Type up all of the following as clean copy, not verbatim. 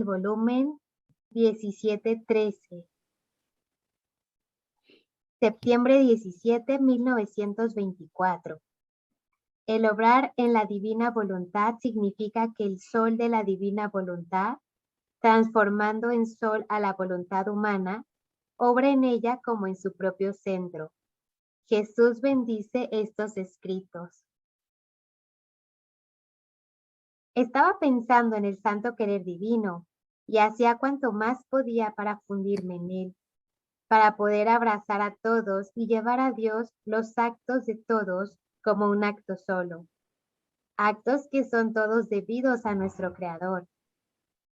del volumen 1713. Septiembre 17, 1924. El obrar en la divina voluntad significa que el sol de la divina voluntad, transformando en sol a la voluntad humana, obra en ella como en su propio centro. Jesús bendice estos escritos. Estaba pensando en el santo querer divino y hacía cuanto más podía para fundirme en él, para poder abrazar a todos y llevar a Dios los actos de todos como un acto solo, actos que son todos debidos a nuestro Creador.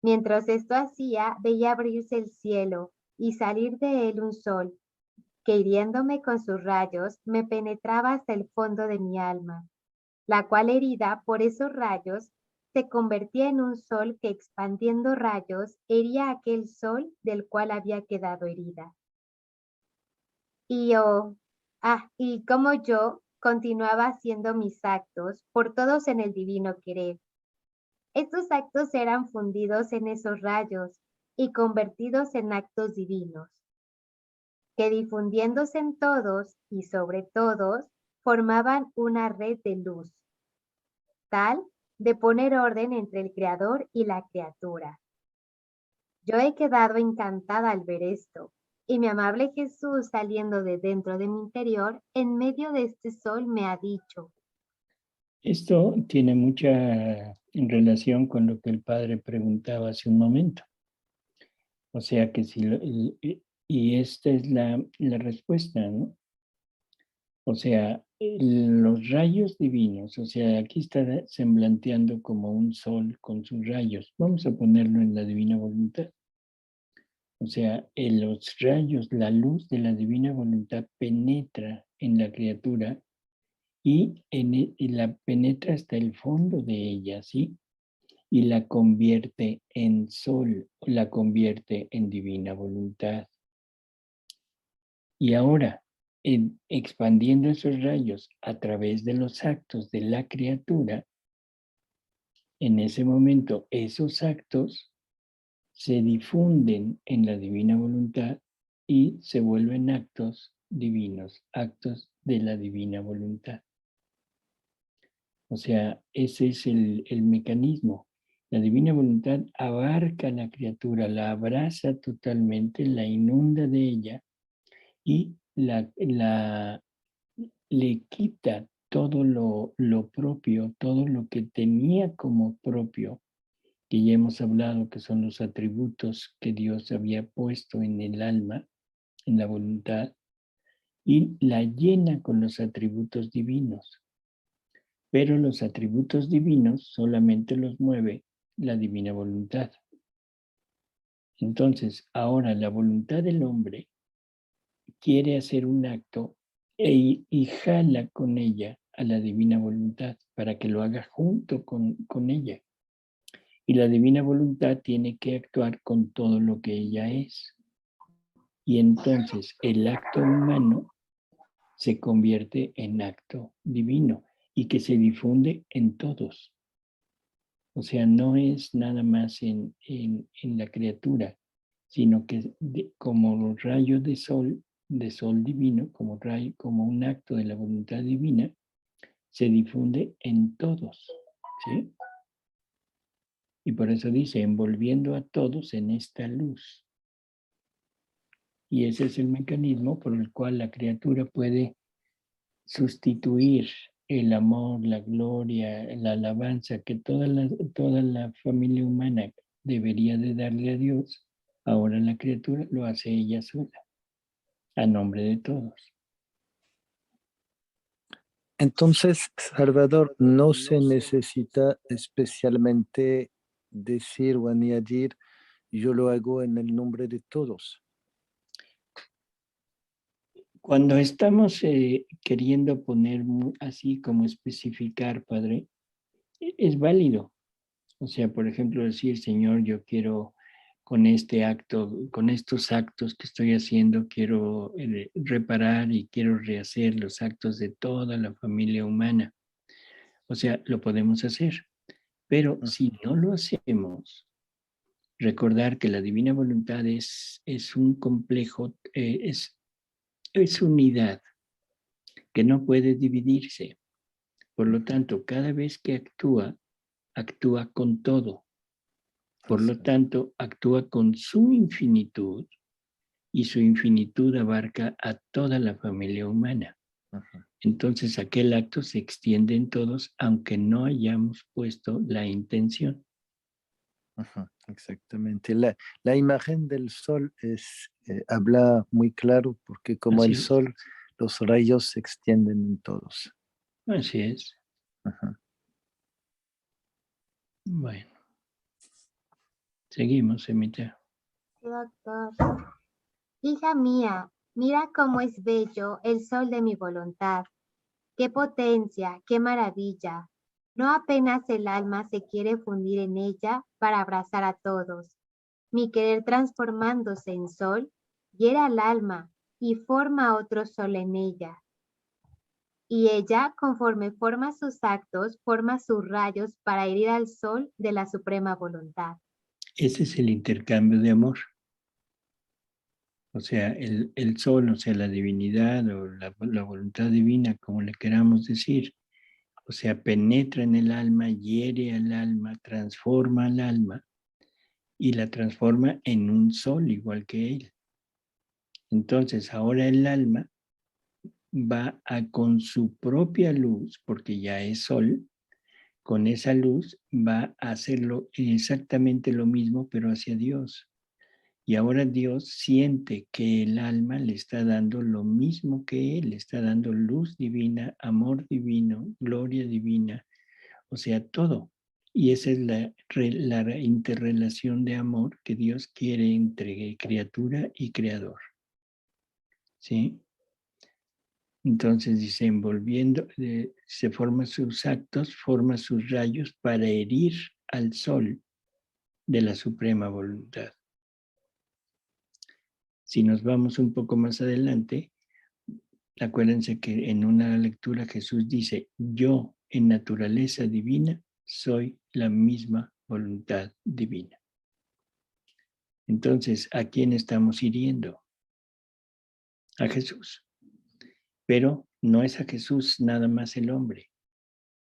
Mientras esto hacía, veía abrirse el cielo y salir de él un sol, que hiriéndome con sus rayos, me penetraba hasta el fondo de mi alma, la cual herida por esos rayos, se convertía en un sol que expandiendo rayos hería aquel sol del cual había quedado herida. Y como yo continuaba haciendo mis actos por todos en el divino querer. Estos actos eran fundidos en esos rayos y convertidos en actos divinos, que difundiéndose en todos y sobre todos, formaban una red de luz, tal de poner orden entre el Creador y la criatura. Yo he quedado encantada al ver esto, y mi amable Jesús saliendo de dentro de mi interior, en medio de este sol me ha dicho. Esto tiene mucha relación con lo que el padre preguntaba hace un momento. O sea que y esta es la respuesta, ¿no? O sea, los rayos divinos, o sea, aquí está semblanteando como un sol con sus rayos. Vamos a ponerlo en la divina voluntad. O sea, los rayos, la luz de la divina voluntad penetra en la criatura y la penetra hasta el fondo de ella, ¿sí? Y la convierte en sol, la convierte en divina voluntad. Y ahora, expandiendo esos rayos a través de los actos de la criatura, en ese momento esos actos se difunden en la divina voluntad y se vuelven actos divinos, actos de la divina voluntad. O sea, ese es el mecanismo. La divina voluntad abarca a la criatura, la abraza totalmente, la inunda de ella y le quita todo lo propio, todo lo que tenía como propio, que ya hemos hablado que son los atributos que Dios había puesto en el alma, en la voluntad, y la llena con los atributos divinos. Pero los atributos divinos solamente los mueve la divina voluntad. Entonces, ahora la voluntad del hombre quiere hacer un acto y jala con ella a la divina voluntad para que lo haga junto con ella. Y la divina voluntad tiene que actuar con todo lo que ella es. Y entonces el acto humano se convierte en acto divino y que se difunde en todos. O sea, no es nada más en la criatura, sino que como rayos de sol divino, como un acto de la voluntad divina, se difunde en todos, ¿sí? Y por eso dice, envolviendo a todos en esta luz. Y ese es el mecanismo por el cual la criatura puede sustituir el amor, la gloria, la alabanza que toda la familia humana debería de darle a Dios. Ahora la criatura lo hace ella sola, a nombre de todos. Entonces, Salvador, no se necesita especialmente decir o añadir, yo lo hago en el nombre de todos. Cuando estamos queriendo poner así como especificar, Padre, es válido. O sea, por ejemplo, decir, Señor, yo quiero con este acto, con estos actos que estoy haciendo, quiero reparar y quiero rehacer los actos de toda la familia humana. O sea, lo podemos hacer. Pero si no lo hacemos, recordar que la divina voluntad es un complejo, es unidad que no puede dividirse. Por lo tanto, cada vez que actúa con todo. Por lo tanto, actúa con su infinitud y su infinitud abarca a toda la familia humana. Entonces, aquel acto se extiende en todos, aunque no hayamos puesto la intención. Exactamente. La imagen del sol habla muy claro porque como Así el sol, los rayos se extienden en todos. Así es. Bueno, seguimos, Emita. Sí, doctor. Hija mía, mira cómo es bello el sol de mi voluntad. Qué potencia, qué maravilla. No apenas el alma se quiere fundir en ella para abrazar a todos. Mi querer transformándose en sol, hiera al alma y forma otro sol en ella. Y ella, conforme forma sus actos, forma sus rayos para herir al sol de la suprema voluntad. Ese es el intercambio de amor. O sea, el sol, o sea, la divinidad o la voluntad divina, como le queramos decir. O sea, penetra en el alma, hiere al alma, transforma al alma y la transforma en un sol igual que él. Entonces, ahora el alma va con su propia luz, porque ya es sol, con esa luz va a hacerlo exactamente lo mismo, pero hacia Dios. Y ahora Dios siente que el alma le está dando lo mismo que él, le está dando luz divina, amor divino, gloria divina, o sea, todo. Y esa es la interrelación de amor que Dios quiere entre criatura y creador. ¿Sí? Entonces dice, envolviendo, se forma sus actos, forma sus rayos para herir al sol de la suprema voluntad. Si nos vamos un poco más adelante, acuérdense que en una lectura Jesús dice, yo en naturaleza divina soy la misma voluntad divina. Entonces, ¿a quién estamos hiriendo? A Jesús. Pero no es a Jesús nada más el hombre,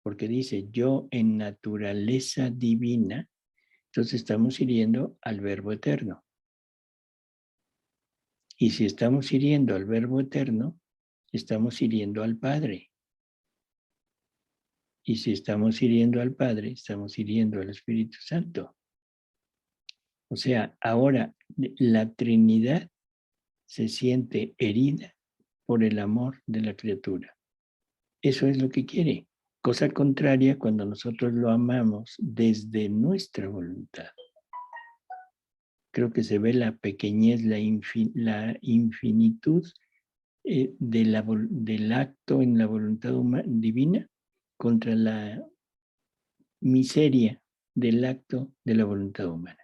porque dice, yo en naturaleza divina, entonces estamos hiriendo al Verbo eterno. Y si estamos hiriendo al Verbo eterno, estamos hiriendo al Padre. Y si estamos hiriendo al Padre, estamos hiriendo al Espíritu Santo. O sea, ahora la Trinidad se siente herida por el amor de la criatura. Eso es lo que quiere. Cosa contraria cuando nosotros lo amamos desde nuestra voluntad. Creo que se ve la pequeñez, la infinitud del acto en la voluntad divina contra la miseria del acto de la voluntad humana.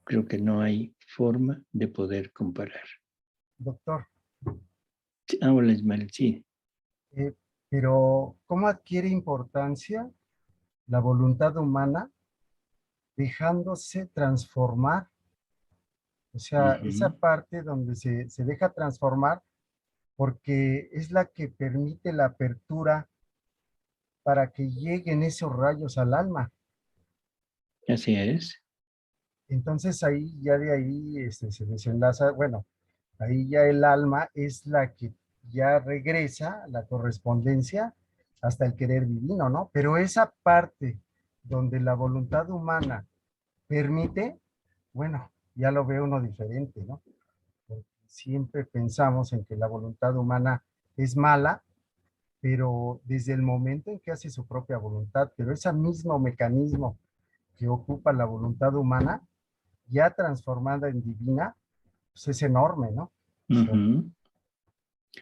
Creo que no hay forma de poder comparar. Doctor. Hola, Ismael, sí. Pero, ¿cómo adquiere importancia la voluntad humana dejándose transformar? O sea, esa parte donde se deja transformar porque es la que permite la apertura para que lleguen esos rayos al alma. Así es. Entonces ahí, ya de ahí se desenlaza, bueno, ahí ya el alma es la que ya regresa la correspondencia hasta el querer divino, ¿no? Pero esa parte donde la voluntad humana permite, bueno, ya lo ve uno diferente, ¿no? Porque siempre pensamos en que la voluntad humana es mala, pero desde el momento en que hace su propia voluntad, pero ese mismo mecanismo que ocupa la voluntad humana, ya transformada en divina, pues es enorme, ¿no?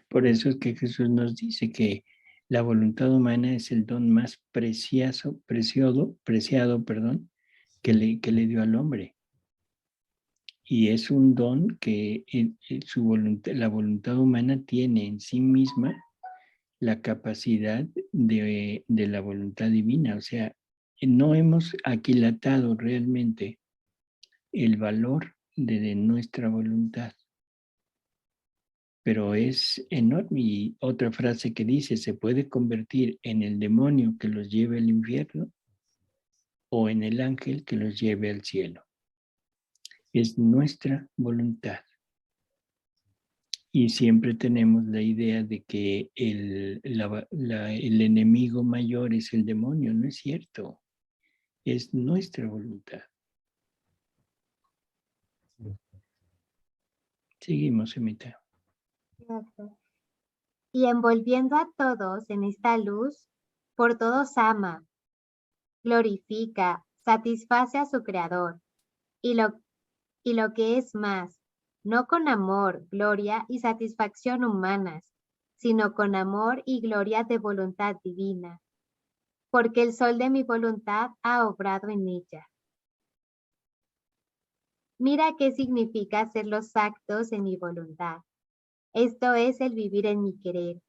Por eso es que Jesús nos dice que la voluntad humana es el don más preciado, que le dio al hombre. Y es un don que la voluntad humana tiene en sí misma la capacidad de la voluntad divina. O sea, no hemos aquilatado realmente el valor de nuestra voluntad. Pero es enorme. Y otra frase que dice, se puede convertir en el demonio que los lleve al infierno o en el ángel que los lleve al cielo. Es nuestra voluntad. Y siempre tenemos la idea de que el enemigo mayor es el demonio. No es cierto. Es nuestra voluntad. Seguimos, Emita. Gracias. Y envolviendo a todos en esta luz, por todos ama, glorifica, satisface a su Creador, y lo que es más, no con amor, gloria y satisfacción humanas, sino con amor y gloria de voluntad divina, porque el sol de mi voluntad ha obrado en ella. Mira qué significa hacer los actos en mi voluntad. Esto es el vivir en mi querer,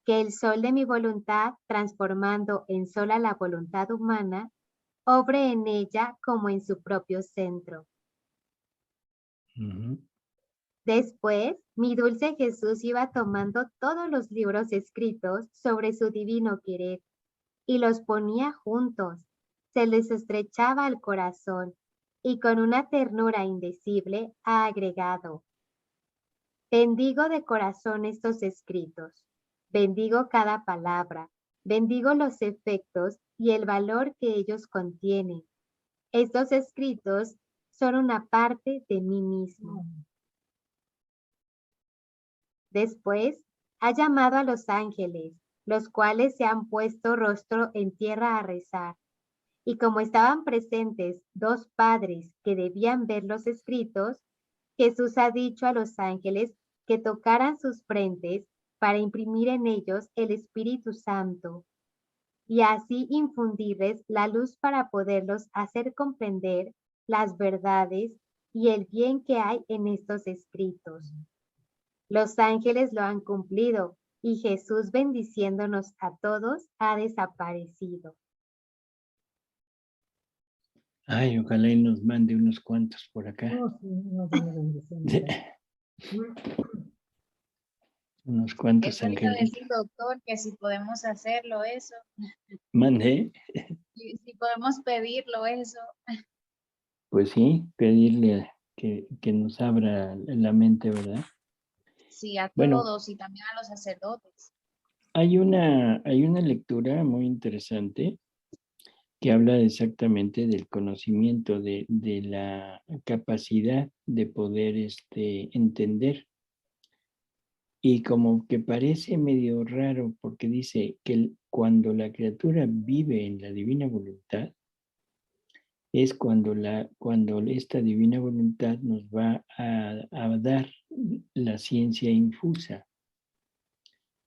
que el sol de mi voluntad, transformando en sola la voluntad humana, obre en ella como en su propio centro. Después, mi dulce Jesús iba tomando todos los libros escritos sobre su divino querer y los ponía juntos, se les estrechaba al corazón y con una ternura indecible ha agregado: bendigo de corazón estos escritos, bendigo cada palabra, bendigo los efectos y el valor que ellos contienen. Estos escritos son una parte de mí mismo. Después, ha llamado a los ángeles, los cuales se han puesto rostro en tierra a rezar. Y como estaban presentes dos padres que debían ver los escritos, Jesús ha dicho a los ángeles que tocaran sus frentes para imprimir en ellos el Espíritu Santo y así infundirles la luz para poderlos hacer comprender las verdades y el bien que hay en estos escritos. Los ángeles lo han cumplido y Jesús, bendiciéndonos a todos, ha desaparecido. Ay, ojalá y nos mande unos cuantos por acá. Unos cuantos Eso le iba a angelitos. decir, doctor, que si podemos hacerlo eso. Mande. Si podemos pedirlo eso. Pues sí, pedirle que nos abra la mente, ¿verdad? Sí, a Bueno, todos y también a los sacerdotes. hay una lectura muy interesante que habla exactamente del conocimiento, de la capacidad de poder entender. Y como que parece medio raro porque dice que cuando la criatura vive en la divina voluntad, es cuando esta divina voluntad nos va a dar la ciencia infusa.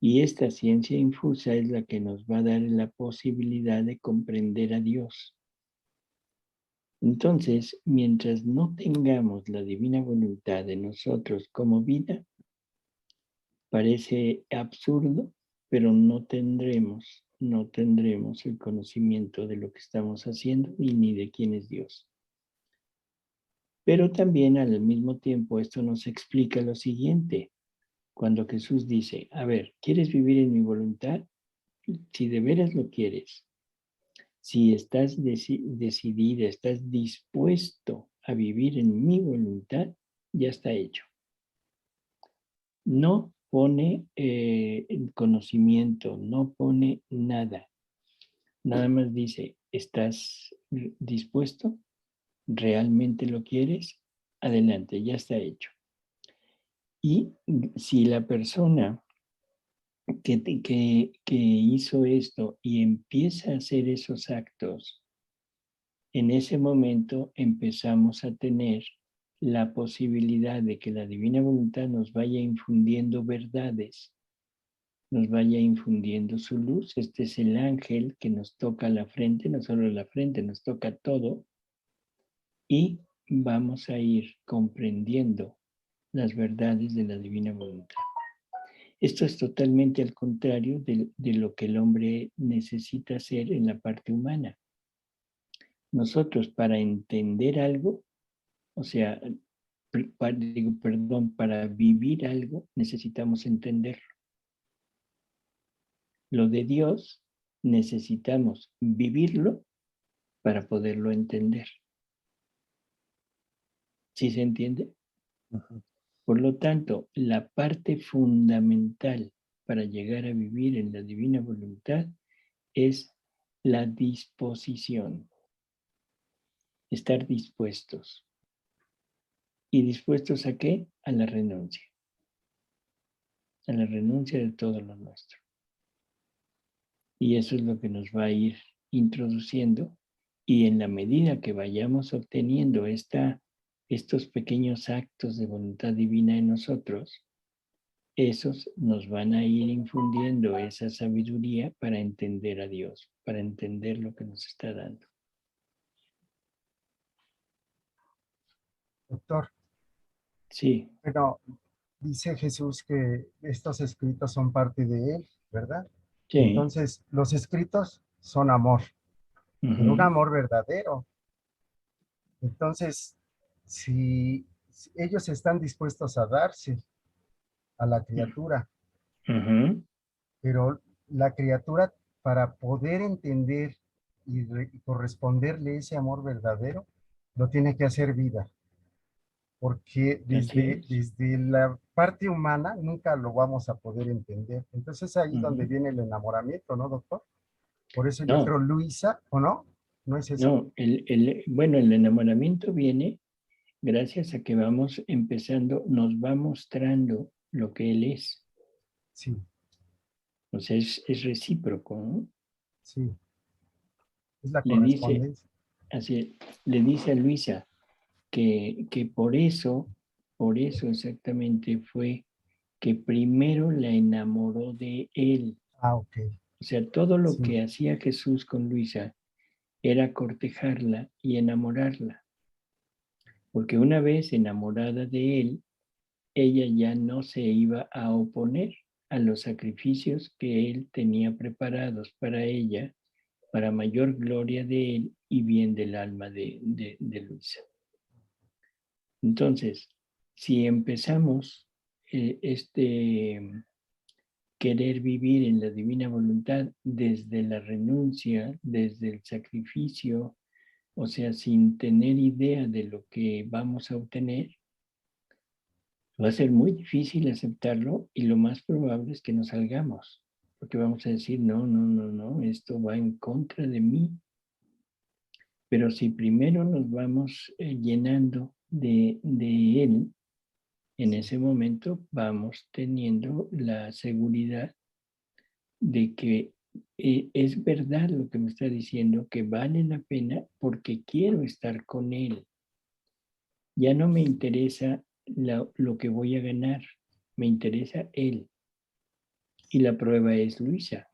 Y esta ciencia infusa es la que nos va a dar la posibilidad de comprender a Dios. Entonces, mientras no tengamos la divina voluntad de nosotros como vida, parece absurdo, pero no tendremos el conocimiento de lo que estamos haciendo y ni de quién es Dios. Pero también al mismo tiempo esto nos explica lo siguiente. Cuando Jesús dice, a ver, ¿quieres vivir en mi voluntad? Si de veras lo quieres, si estás decidida, estás dispuesto a vivir en mi voluntad, ya está hecho. No pone conocimiento, no pone nada. Nada más dice, ¿estás dispuesto? ¿Realmente lo quieres? Adelante, ya está hecho. Y si la persona que hizo esto y empieza a hacer esos actos, en ese momento empezamos a tener la posibilidad de que la divina voluntad nos vaya infundiendo verdades, nos vaya infundiendo su luz. Este es el ángel que nos toca la frente, no solo la frente, nos toca todo, y vamos a ir comprendiendo las verdades de la divina voluntad. Esto es totalmente al contrario de lo que el hombre necesita hacer en la parte humana. Nosotros para entender algo, o sea, para vivir algo necesitamos entenderlo. Lo de Dios necesitamos vivirlo para poderlo entender. ¿Sí se entiende? Ujú. Por lo tanto, la parte fundamental para llegar a vivir en la divina voluntad es la disposición, estar dispuestos. ¿Y dispuestos a qué? A la renuncia de todo lo nuestro. Y eso es lo que nos va a ir introduciendo, y en la medida que vayamos obteniendo estos pequeños actos de voluntad divina en nosotros, esos nos van a ir infundiendo esa sabiduría para entender a Dios, para entender lo que nos está dando. Doctor, Sí, pero dice Jesús que estos escritos son parte de él, ¿verdad? sí. Entonces, los escritos son amor, pero un Ujú, amor verdadero. Entonces, si ellos están dispuestos a darse a la criatura, ujú, pero la criatura, para poder entender y corresponderle ese amor verdadero, lo tiene que hacer vida, porque así es. desde la parte humana nunca lo vamos a poder entender. Entonces ahí donde Ujú. viene el enamoramiento, ¿no, doctor? Por eso yo No, creo Luisa, ¿o no? ¿No es eso? no, bueno, el enamoramiento viene gracias a que vamos empezando, nos va mostrando lo que Él es. Sí, O sea, es recíproco, ¿no? sí, es la Le dice, correspondencia. así, le dice a Luisa que por eso exactamente fue que primero la enamoró de Él. Ah, ok, O sea, todo lo sí, que hacía Jesús con Luisa era cortejarla y enamorarla. Porque una vez enamorada de Él, ella ya no se iba a oponer a los sacrificios que Él tenía preparados para ella, para mayor gloria de Él y bien del alma de Luisa. Entonces, si empezamos este querer vivir en la divina voluntad desde la renuncia, desde el sacrificio, o sea, sin tener idea de lo que vamos a obtener, va a ser muy difícil aceptarlo y lo más probable es que nos salgamos, porque vamos a decir, no, no, no, no, esto va en contra de mí. Pero si primero nos vamos llenando de Él, en ese momento vamos teniendo la seguridad de que es verdad lo que me está diciendo, que vale la pena porque quiero estar con Él. Ya no me interesa lo que voy a ganar, me interesa Él. Y la prueba es Luisa.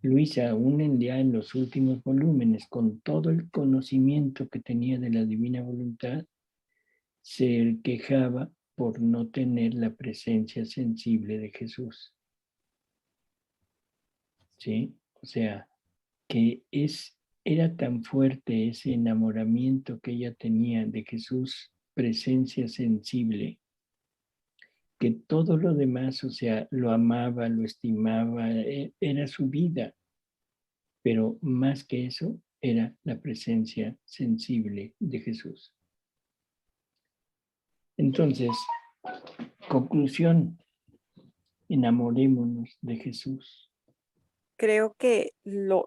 Luisa, aún ya en los últimos volúmenes, con todo el conocimiento que tenía de la divina voluntad, se quejaba por no tener la presencia sensible de Jesús. ¿Sí? O sea, que era tan fuerte ese enamoramiento que ella tenía de Jesús, presencia sensible, que todo lo demás, o sea, lo amaba, lo estimaba, era su vida, pero más que eso, era la presencia sensible de Jesús. Entonces, conclusión, enamorémonos de Jesús. Creo que lo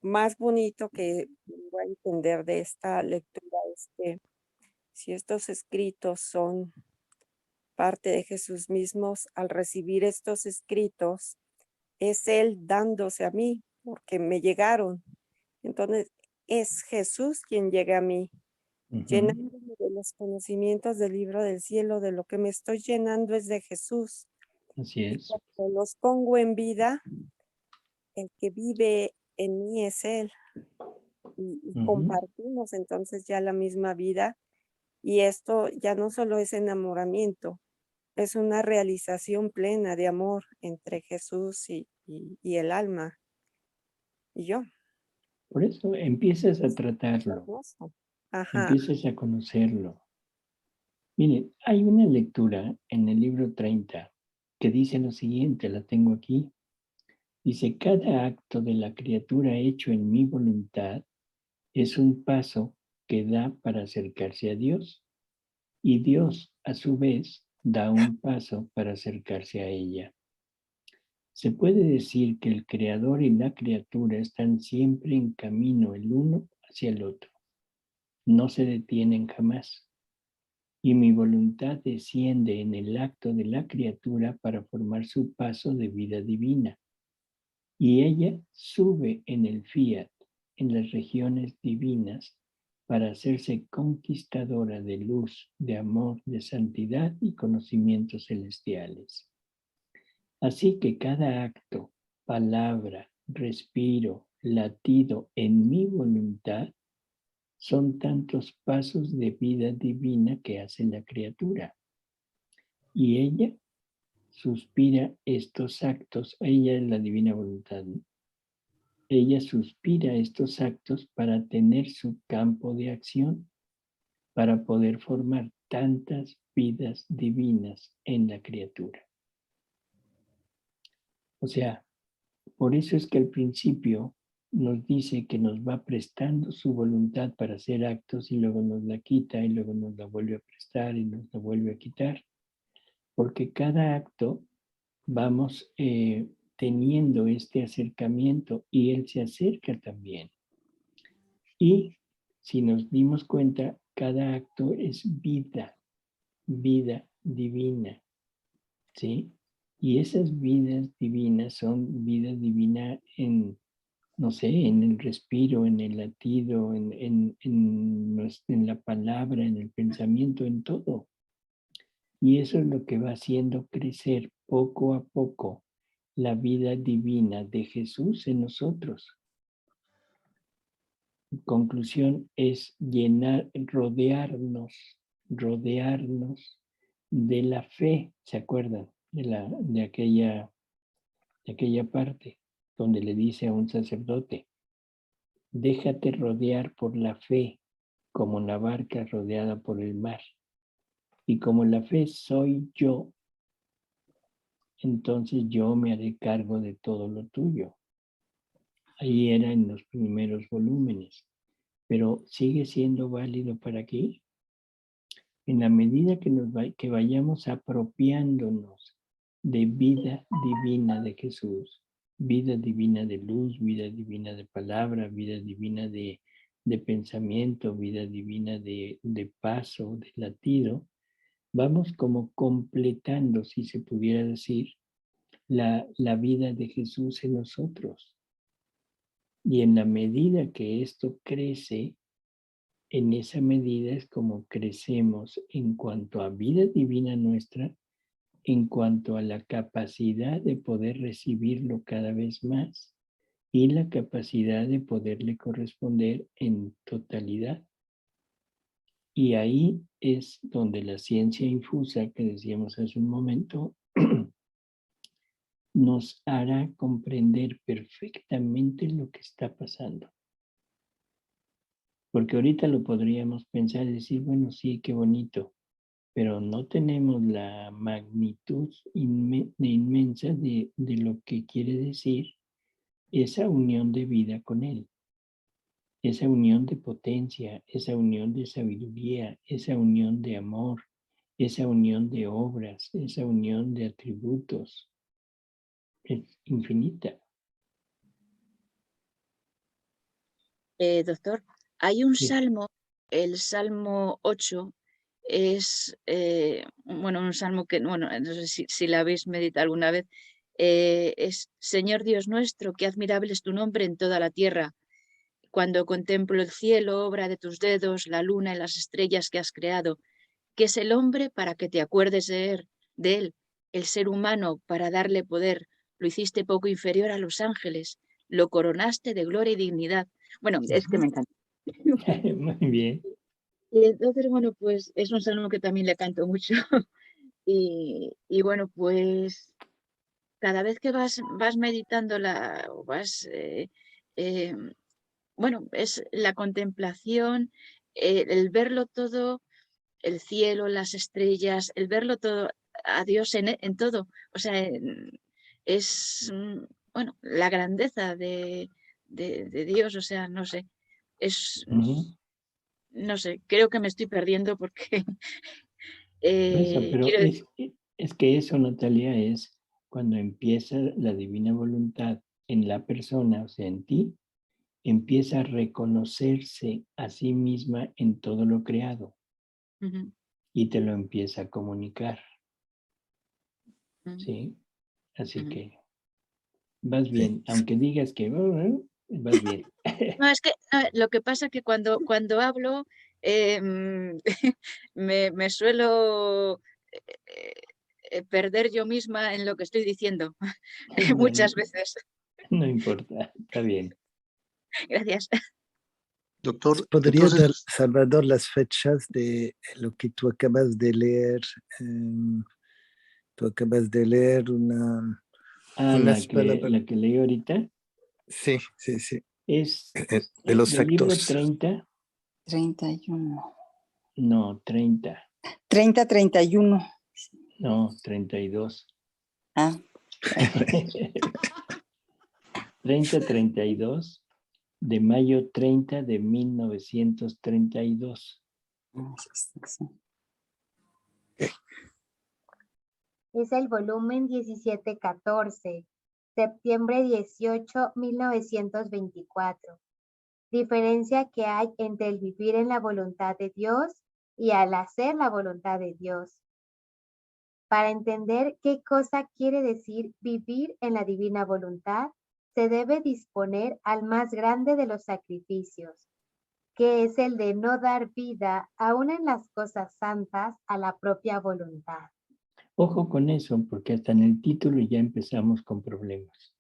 más bonito que voy a entender de esta lectura es que si estos escritos son parte de Jesús mismos, al recibir estos escritos, es Él dándose a mí, porque me llegaron. Entonces, es Jesús quien llega a mí, llenándome de los conocimientos del libro del cielo, de lo que me estoy llenando es de Jesús. Así es. Cuando los pongo en vida, el que vive en mí es Él. Y compartimos entonces ya la misma vida. Y esto ya no solo es enamoramiento, es una realización plena de amor entre Jesús y el alma y yo. Por eso empiezas a tratarlo, Hermoso. Ajá. empiezas a conocerlo. Miren, hay una lectura en el libro 30 que dice lo siguiente, la tengo aquí. Dice, cada acto de la criatura hecho en mi voluntad es un paso que da para acercarse a Dios, y Dios, a su vez, da un paso para acercarse a ella. Se puede decir que el creador y la criatura están siempre en camino el uno hacia el otro. No se detienen jamás. Y mi voluntad desciende en el acto de la criatura para formar su paso de vida divina. Y ella sube en el fiat, en las regiones divinas, para hacerse conquistadora de luz, de amor, de santidad y conocimientos celestiales. Así que cada acto, palabra, respiro, latido en mi voluntad son tantos pasos de vida divina que hace la criatura. Y ella suspira estos actos, ella es la divina voluntad, ¿no? Ella suspira estos actos para tener su campo de acción, para poder formar tantas vidas divinas en la criatura. O sea, por eso es que al principio nos dice que nos va prestando su voluntad para hacer actos y luego nos la quita y luego nos la vuelve a prestar y nos la vuelve a quitar. Porque cada acto vamos teniendo este acercamiento y Él se acerca también. Y si nos dimos cuenta, cada acto es vida, vida divina, ¿sí? Y esas vidas divinas son vida divina en, no sé, en el respiro, en el latido, en la palabra, en el pensamiento, en todo. Y eso es lo que va haciendo crecer poco a poco la vida divina de Jesús en nosotros. Conclusión es rodearnos de la fe, ¿se acuerdan? De aquella parte donde le dice a un sacerdote, déjate rodear por la fe como una barca rodeada por el mar. Y como la fe soy yo, entonces yo me haré cargo de todo lo tuyo. Ahí era en los primeros volúmenes, pero sigue siendo válido para aquí. En la medida que vayamos apropiándonos de vida divina de Jesús, vida divina de luz, vida divina de palabra, vida divina de pensamiento, vida divina de paso, de latido, vamos como completando, si se pudiera decir, la vida de Jesús en nosotros. Y en la medida que esto crece, en esa medida es como crecemos en cuanto a vida divina nuestra, en cuanto a la capacidad de poder recibirlo cada vez más y la capacidad de poderle corresponder en totalidad. Y ahí es donde la ciencia infusa, que decíamos hace un momento, nos hará comprender perfectamente lo que está pasando. Porque ahorita lo podríamos pensar y decir, bueno, sí, qué bonito, pero no tenemos la magnitud inmensa de lo que quiere decir esa unión de vida con Él, esa unión de potencia, esa unión de sabiduría, esa unión de amor, esa unión de obras, esa unión de atributos. Es infinita. Doctor, hay un Sí. salmo, el Salmo 8, es un salmo que, no sé si la habéis meditado alguna vez, es Señor Dios nuestro, qué admirable es tu nombre en toda la tierra. Cuando contemplo el cielo, obra de tus dedos, la luna y las estrellas que has creado, ¿qué es el hombre para que te acuerdes de él? El ser humano para darle poder, lo hiciste poco inferior a los ángeles, lo coronaste de gloria y dignidad. Bueno, es que me encanta. Muy bien. Y entonces, bueno, pues es un salmo que también le canto mucho. Y bueno, pues cada vez que vas meditando o vas bueno, es la contemplación, el verlo todo, el cielo, las estrellas, el verlo todo, a Dios en todo. O sea, es, bueno, la grandeza de Dios, o sea, no sé, es, no sé, creo que me estoy perdiendo porque Por eso, pero quiero es que eso, Natalia, es cuando empieza la divina voluntad en la persona, o sea, en ti, empieza a reconocerse a sí misma en todo lo creado y te lo empieza a comunicar. ¿Sí? Así que vas bien, aunque digas que vas bien. No, es que lo que pasa es que cuando hablo me suelo perder yo misma en lo que estoy diciendo muchas veces. No importa, está bien. Gracias. Doctor, ¿podría dar, Salvador, las fechas de lo que tú acabas de leer? Tú acabas de leer una... La que leí ahorita. Sí, sí, sí. Es de los del libro actos. 30. 31. No, 30. 30, 31. No, 32. Ah. 30-32 de mayo 30 de 1932. Es el volumen 1714, septiembre 18, 1924. Diferencia que hay entre el vivir en la voluntad de Dios y al hacer la voluntad de Dios. Para entender qué cosa quiere decir vivir en la divina voluntad, se debe disponer al más grande de los sacrificios, que es el de no dar vida aún en las cosas santas a la propia voluntad. Ojo con eso, porque hasta en el título ya empezamos con problemas.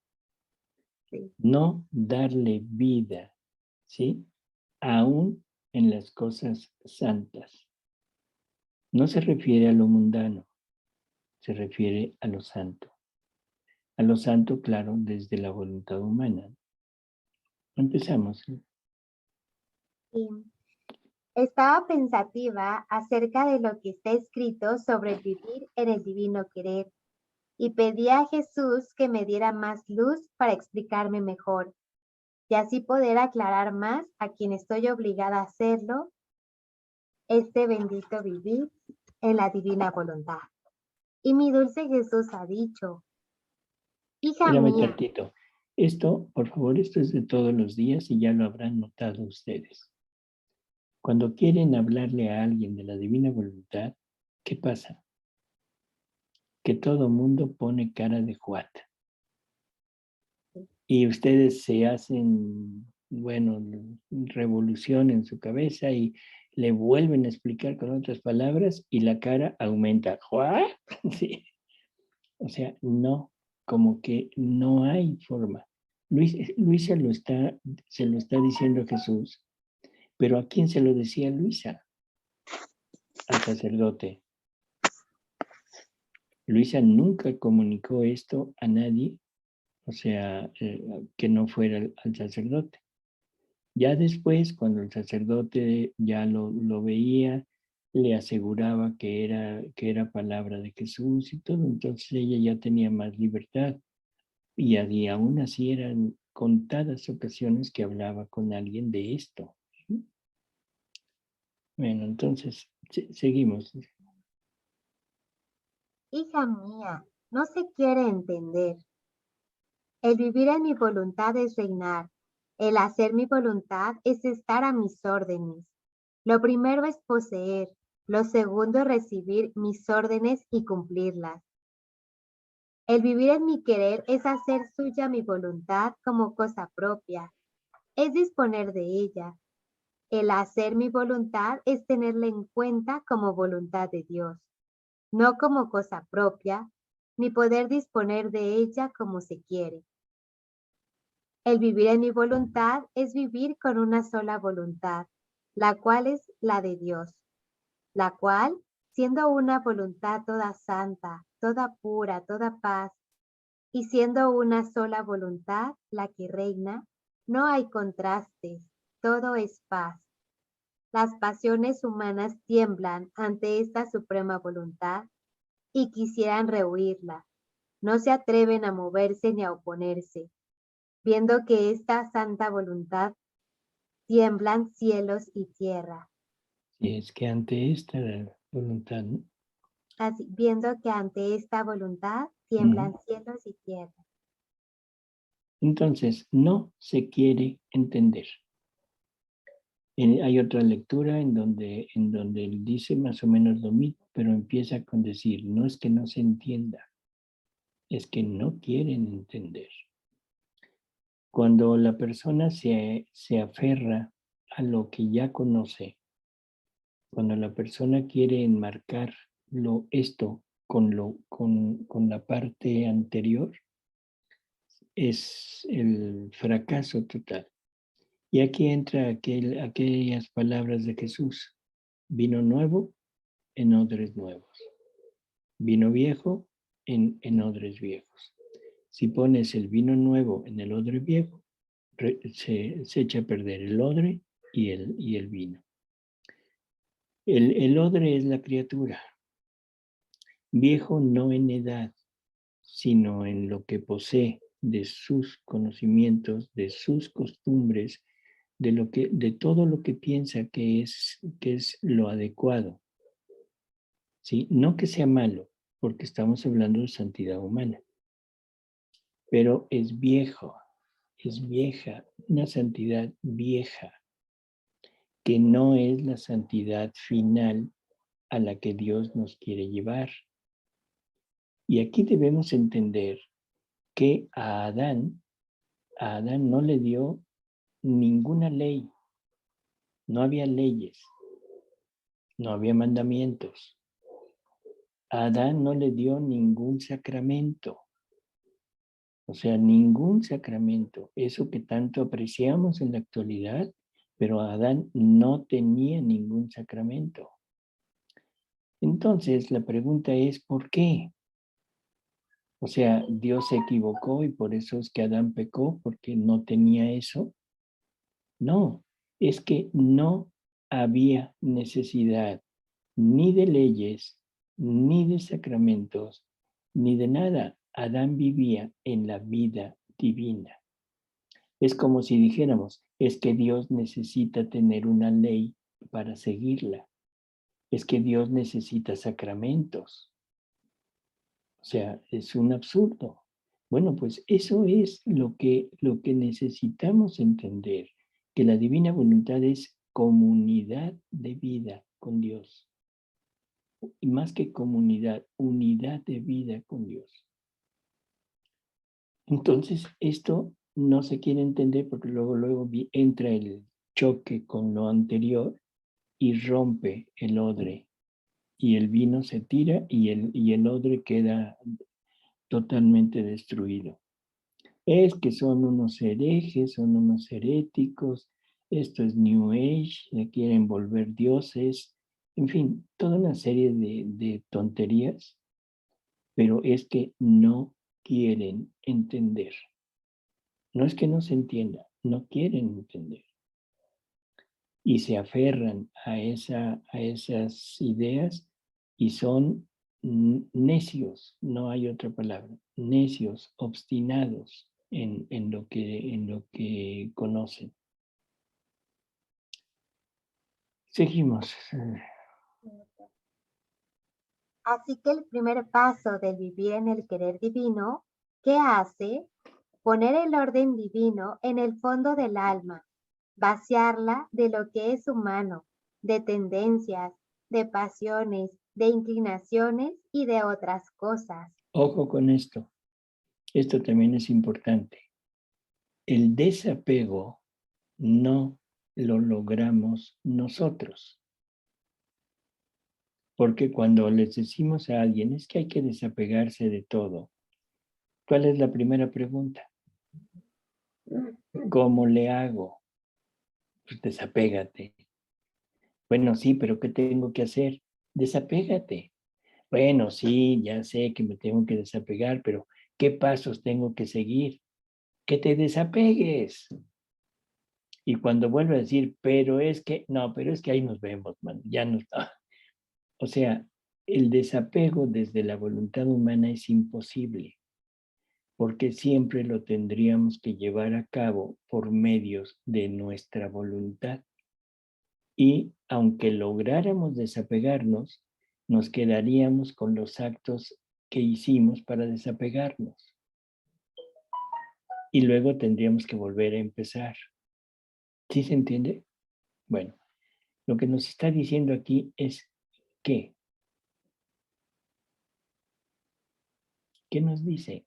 Sí. No darle vida, ¿sí? Aún en las cosas santas. No se refiere a lo mundano, se refiere a lo santo. A lo santo, claro, desde la voluntad humana. Empezamos. Sí. Estaba pensativa acerca de lo que está escrito sobre el vivir en el divino querer y pedí a Jesús que me diera más luz para explicarme mejor y así poder aclarar más a quien estoy obligada a hacerlo, este bendito vivir en la divina voluntad. Y mi dulce Jesús ha dicho, hija Espérame mía. tantito. Esto, por favor, esto es de todos los días y ya lo habrán notado ustedes. Cuando quieren hablarle a alguien de la divina voluntad, ¿qué pasa? Que todo mundo pone cara de juata. Y ustedes se hacen, bueno, revolución en su cabeza y le vuelven a explicar con otras palabras y la cara aumenta. ¿Juá? Sí. O sea, no, como que no hay forma. Luisa se lo está diciendo a Jesús, pero ¿a quién se lo decía Luisa? Al sacerdote. Luisa nunca comunicó esto a nadie, o sea, que no fuera al sacerdote. Ya después, cuando el sacerdote ya lo veía, le aseguraba que era palabra de Jesús y todo, entonces ella ya tenía más libertad. Y aún así eran contadas ocasiones que hablaba con alguien de esto. Bueno, entonces, seguimos. Hija mía, no se quiere entender. El vivir en mi voluntad es reinar. El hacer mi voluntad es estar a mis órdenes. Lo primero es poseer. Lo segundo es recibir mis órdenes y cumplirlas. El vivir en mi querer es hacer suya mi voluntad como cosa propia. Es disponer de ella. El hacer mi voluntad es tenerla en cuenta como voluntad de Dios, no como cosa propia, ni poder disponer de ella como se quiere. El vivir en mi voluntad es vivir con una sola voluntad, la cual es la de Dios, la cual, siendo una voluntad toda santa, toda pura, toda paz, y siendo una sola voluntad la que reina, No hay contrastes, todo es paz. Las pasiones humanas tiemblan ante esta suprema voluntad y quisieran rehuirla. No se atreven a moverse ni a oponerse, viendo que esta santa voluntad tiemblan cielos y tierra. Y es que ante esta voluntad, ¿no? Así, viendo que ante esta voluntad tiemblan cielos y tierra. Entonces, no se quiere entender. Hay otra lectura en donde él dice más o menos lo mismo, pero empieza con decir, no es que no se entienda, es que no quieren entender. Cuando la persona se aferra a lo que ya conoce, cuando la persona quiere enmarcar esto con la parte anterior, es el fracaso total. Y aquí entra aquellas palabras de Jesús. Vino nuevo en odres nuevos. Vino viejo en odres viejos. Si pones el vino nuevo en el odre viejo, se echa a perder el odre y el vino. El odre es la criatura. Viejo no en edad, sino en lo que posee de sus conocimientos, de sus costumbres, de todo lo que piensa que es lo adecuado. ¿Sí? No que sea malo, porque estamos hablando de santidad humana, pero es viejo, es vieja, una santidad vieja, que no es la santidad final a la que Dios nos quiere llevar. Y aquí debemos entender que a Adán no le dio ninguna ley, no había leyes, no había mandamientos. A Adán no le dio ningún sacramento, o sea, ningún sacramento, eso que tanto apreciamos en la actualidad, pero Adán no tenía ningún sacramento. Entonces, la pregunta es, ¿por qué? O sea, Dios se equivocó y por eso es que Adán pecó, porque no tenía eso. No, es que no había necesidad ni de leyes, ni de sacramentos, ni de nada. Adán vivía en la vida divina. Es como si dijéramos, es que Dios necesita tener una ley para seguirla. Es que Dios necesita sacramentos. O sea, es un absurdo. Bueno, pues eso es lo que necesitamos entender, que la divina voluntad es comunidad de vida con Dios. Y más que comunidad, unidad de vida con Dios. Entonces, esto no se quiere entender porque luego entra el choque con lo anterior y rompe el odre. Y el vino se tira y el odre queda totalmente destruido. Es que son unos herejes, son unos heréticos, esto es New Age, le quieren volver dioses, en fin, toda una serie de tonterías, pero es que no quieren entender. No es que no se entienda, no quieren entender. Y se aferran a esas ideas y son necios, no hay otra palabra, necios, obstinados en lo que conocen. Seguimos. Así que el primer paso del vivir en el querer divino, ¿qué hace? Poner el orden divino en el fondo del alma, vaciarla de lo que es humano, de tendencias, de pasiones, de inclinaciones y de otras cosas. Ojo con esto. Esto también es importante. El desapego no lo logramos nosotros. Porque cuando les decimos a alguien, es que hay que desapegarse de todo, ¿cuál es la primera pregunta? ¿Cómo le hago? Pues desapégate. Bueno, sí, pero ¿qué tengo que hacer? Desapégate. Bueno, sí, ya sé que me tengo que desapegar, pero ¿qué pasos tengo que seguir? Que te desapegues. Y cuando vuelve a decir, pero es que, no, pero es que ahí nos vemos, man, ya no está. O sea, el desapego desde la voluntad humana es imposible, porque siempre lo tendríamos que llevar a cabo por medios de nuestra voluntad. Y aunque lográramos desapegarnos, nos quedaríamos con los actos que hicimos para desapegarnos. Y luego tendríamos que volver a empezar. ¿Sí se entiende? Bueno, lo que nos está diciendo aquí es ¿qué? ¿Qué nos dice?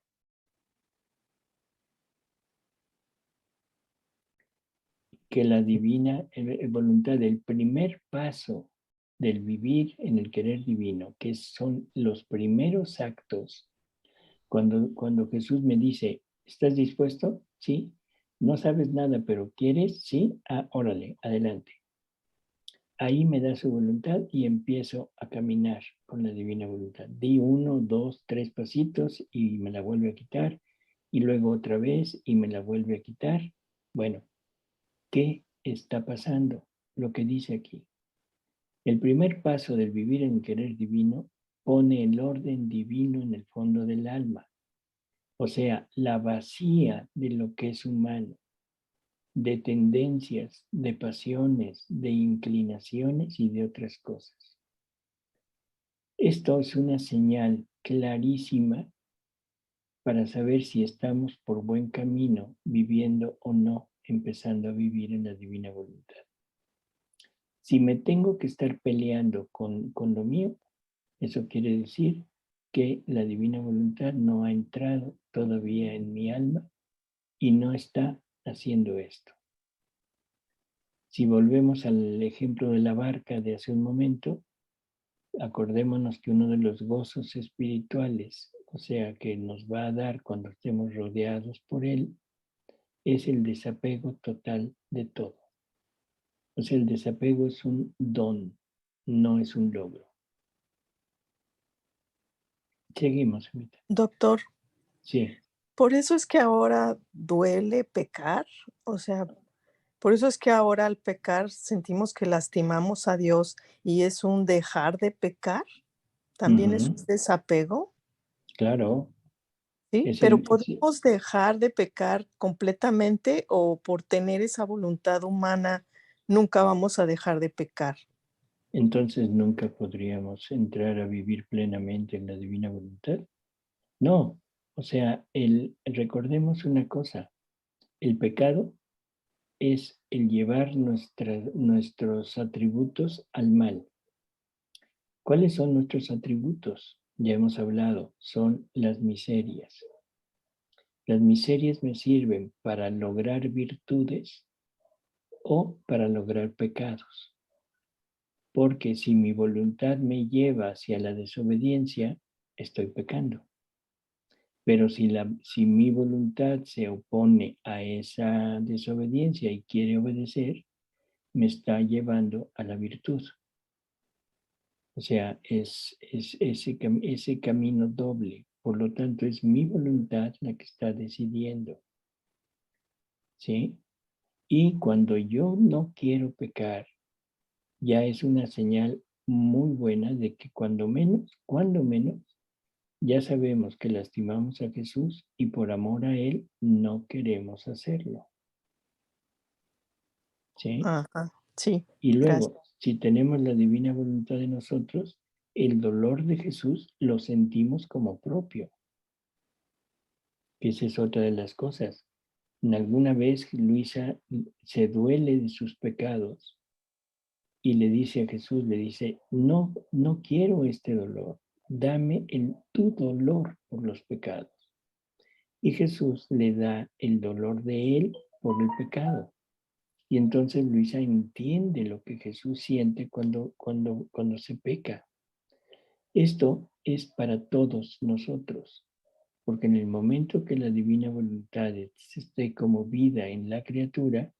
Que la divina voluntad, el primer paso del vivir en el querer divino, que son los primeros actos, cuando Jesús me dice, ¿estás dispuesto? Sí. No sabes nada, pero ¿quieres? Sí. Ah, órale, adelante. Ahí me da su voluntad y empiezo a caminar con la divina voluntad. Di 1, 2, 3 pasitos y me la vuelve a quitar, y luego otra vez y me la vuelve a quitar. Bueno, ¿qué está pasando? Lo que dice aquí. El primer paso del vivir en el querer divino pone el orden divino en el fondo del alma, o sea, la vacía de lo que es humano, de tendencias, de pasiones, de inclinaciones y de otras cosas. Esto es una señal clarísima para saber si estamos por buen camino, viviendo o no, empezando a vivir en la divina voluntad. Si me tengo que estar peleando con lo mío, eso quiere decir que la divina voluntad no ha entrado todavía en mi alma y no está haciendo esto. Si volvemos al ejemplo de la barca de hace un momento, acordémonos que uno de los gozos espirituales, o sea, que nos va a dar cuando estemos rodeados por Él, es el desapego total de todo. O sea, el desapego es un don, no es un logro. Seguimos, Amita. Doctor, Sí. por eso es que ahora duele pecar, o sea, por eso es que ahora al pecar sentimos que lastimamos a Dios y es un dejar de pecar, también es un desapego, Claro. ¿sí? Pero ¿podemos dejar de pecar completamente o por tener esa voluntad humana nunca vamos a dejar de pecar? Entonces nunca podríamos entrar a vivir plenamente en la divina voluntad. No, o sea, recordemos una cosa, el pecado es el llevar nuestros atributos al mal. ¿Cuáles son nuestros atributos? Ya hemos hablado, son las miserias. Las miserias me sirven para lograr virtudes o para lograr pecados. Porque si mi voluntad me lleva hacia la desobediencia, estoy pecando. Pero si mi voluntad se opone a esa desobediencia y quiere obedecer, me está llevando a la virtud. O sea, es ese camino doble. Por lo tanto, es mi voluntad la que está decidiendo. ¿Sí? Y cuando yo no quiero pecar, ya es una señal muy buena de que cuando menos, ya sabemos que lastimamos a Jesús y por amor a Él no queremos hacerlo. ¿Sí? Ajá, sí, Y luego, gracias. si tenemos la divina voluntad de nosotros, el dolor de Jesús lo sentimos como propio. Que esa es otra de las cosas. Alguna vez Luisa se duele de sus pecados y le dice a Jesús, le dice, no quiero este dolor, dame tu dolor por los pecados. Y Jesús le da el dolor de él por el pecado. Y entonces Luisa entiende lo que Jesús siente cuando se peca. Esto es para todos nosotros, porque en el momento que la divina voluntad esté como vida en la criatura,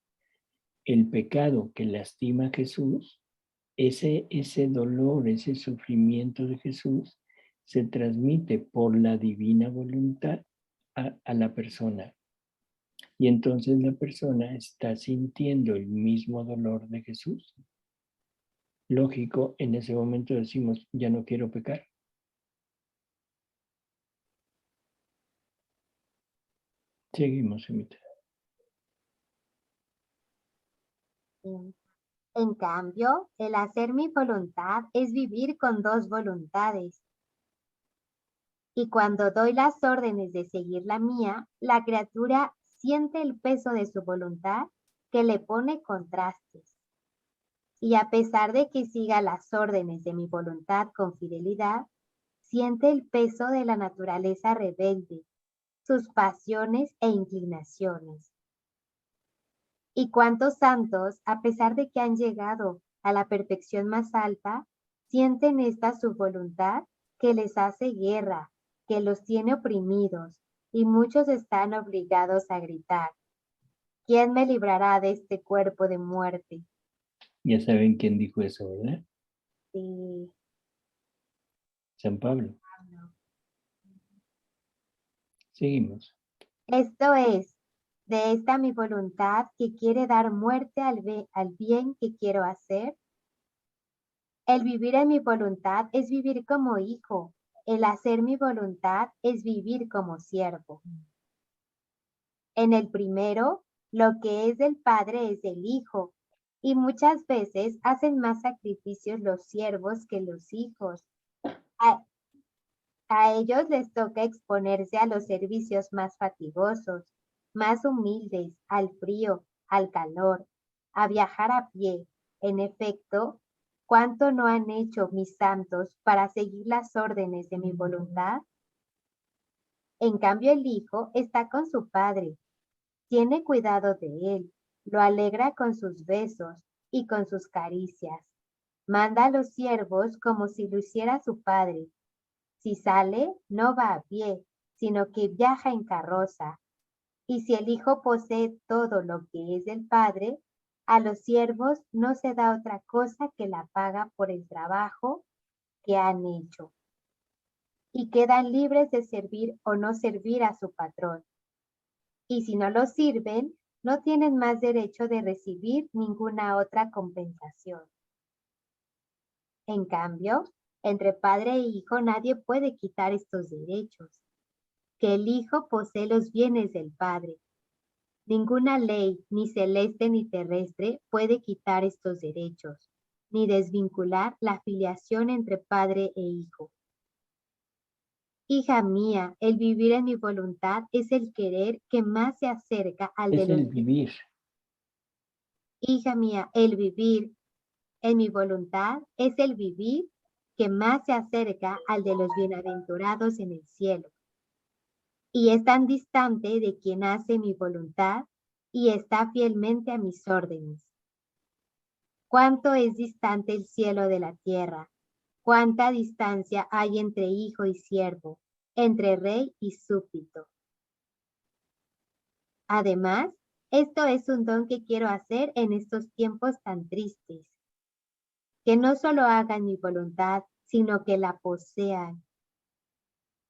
el pecado que lastima a Jesús, ese dolor, ese sufrimiento de Jesús, se transmite por la divina voluntad a la persona. Y entonces la persona está sintiendo el mismo dolor de Jesús. Lógico, en ese momento decimos, ya no quiero pecar. Seguimos, Emita. En cambio, el hacer mi voluntad es vivir con dos voluntades. Y cuando doy las órdenes de seguir la mía, la criatura siente el peso de su voluntad que le pone contrastes. Y a pesar de que siga las órdenes de mi voluntad con fidelidad, siente el peso de la naturaleza rebelde, sus pasiones e inclinaciones. Y cuántos santos, a pesar de que han llegado a la perfección más alta, sienten esta su voluntad que les hace guerra, que los tiene oprimidos, y muchos están obligados a gritar: ¿quién me librará de este cuerpo de muerte? Ya saben quién dijo eso, ¿verdad? Sí. San Pablo. Seguimos. Esto es, de esta mi voluntad que quiere dar muerte al bien que quiero hacer. El vivir en mi voluntad es vivir como hijo. El hacer mi voluntad es vivir como siervo. En el primero, lo que es del Padre es del Hijo, y muchas veces hacen más sacrificios los siervos que los hijos. A ellos les toca exponerse a los servicios más fatigosos, más humildes, al frío, al calor, a viajar a pie. En efecto, ¿cuánto no han hecho mis santos para seguir las órdenes de mi voluntad? En cambio, el Hijo está con su Padre, tiene cuidado de él, lo alegra con sus besos y con sus caricias. Manda a los siervos como si lo hiciera su Padre. Si sale, no va a pie, sino que viaja en carroza. Y si el Hijo posee todo lo que es del Padre, a los siervos no se da otra cosa que la paga por el trabajo que han hecho. Y quedan libres de servir o no servir a su patrón. Y si no lo sirven, no tienen más derecho de recibir ninguna otra compensación. En cambio, entre padre e hijo nadie puede quitar estos derechos, que el Hijo posee los bienes del Padre. Ninguna ley, ni celeste ni terrestre, puede quitar estos derechos, ni desvincular la filiación entre Padre e Hijo. Hija mía, el vivir en mi voluntad es el querer que más se acerca al de Es los... el vivir. Hija mía, el vivir en mi voluntad es el vivir que más se acerca al de los bienaventurados en el cielo. Y es tan distante de quien hace mi voluntad y está fielmente a mis órdenes. Cuánto es distante el cielo de la tierra, cuánta distancia hay entre hijo y siervo, entre rey y súbdito. Además, esto es un don que quiero hacer en estos tiempos tan tristes, que no solo hagan mi voluntad, sino que la posean.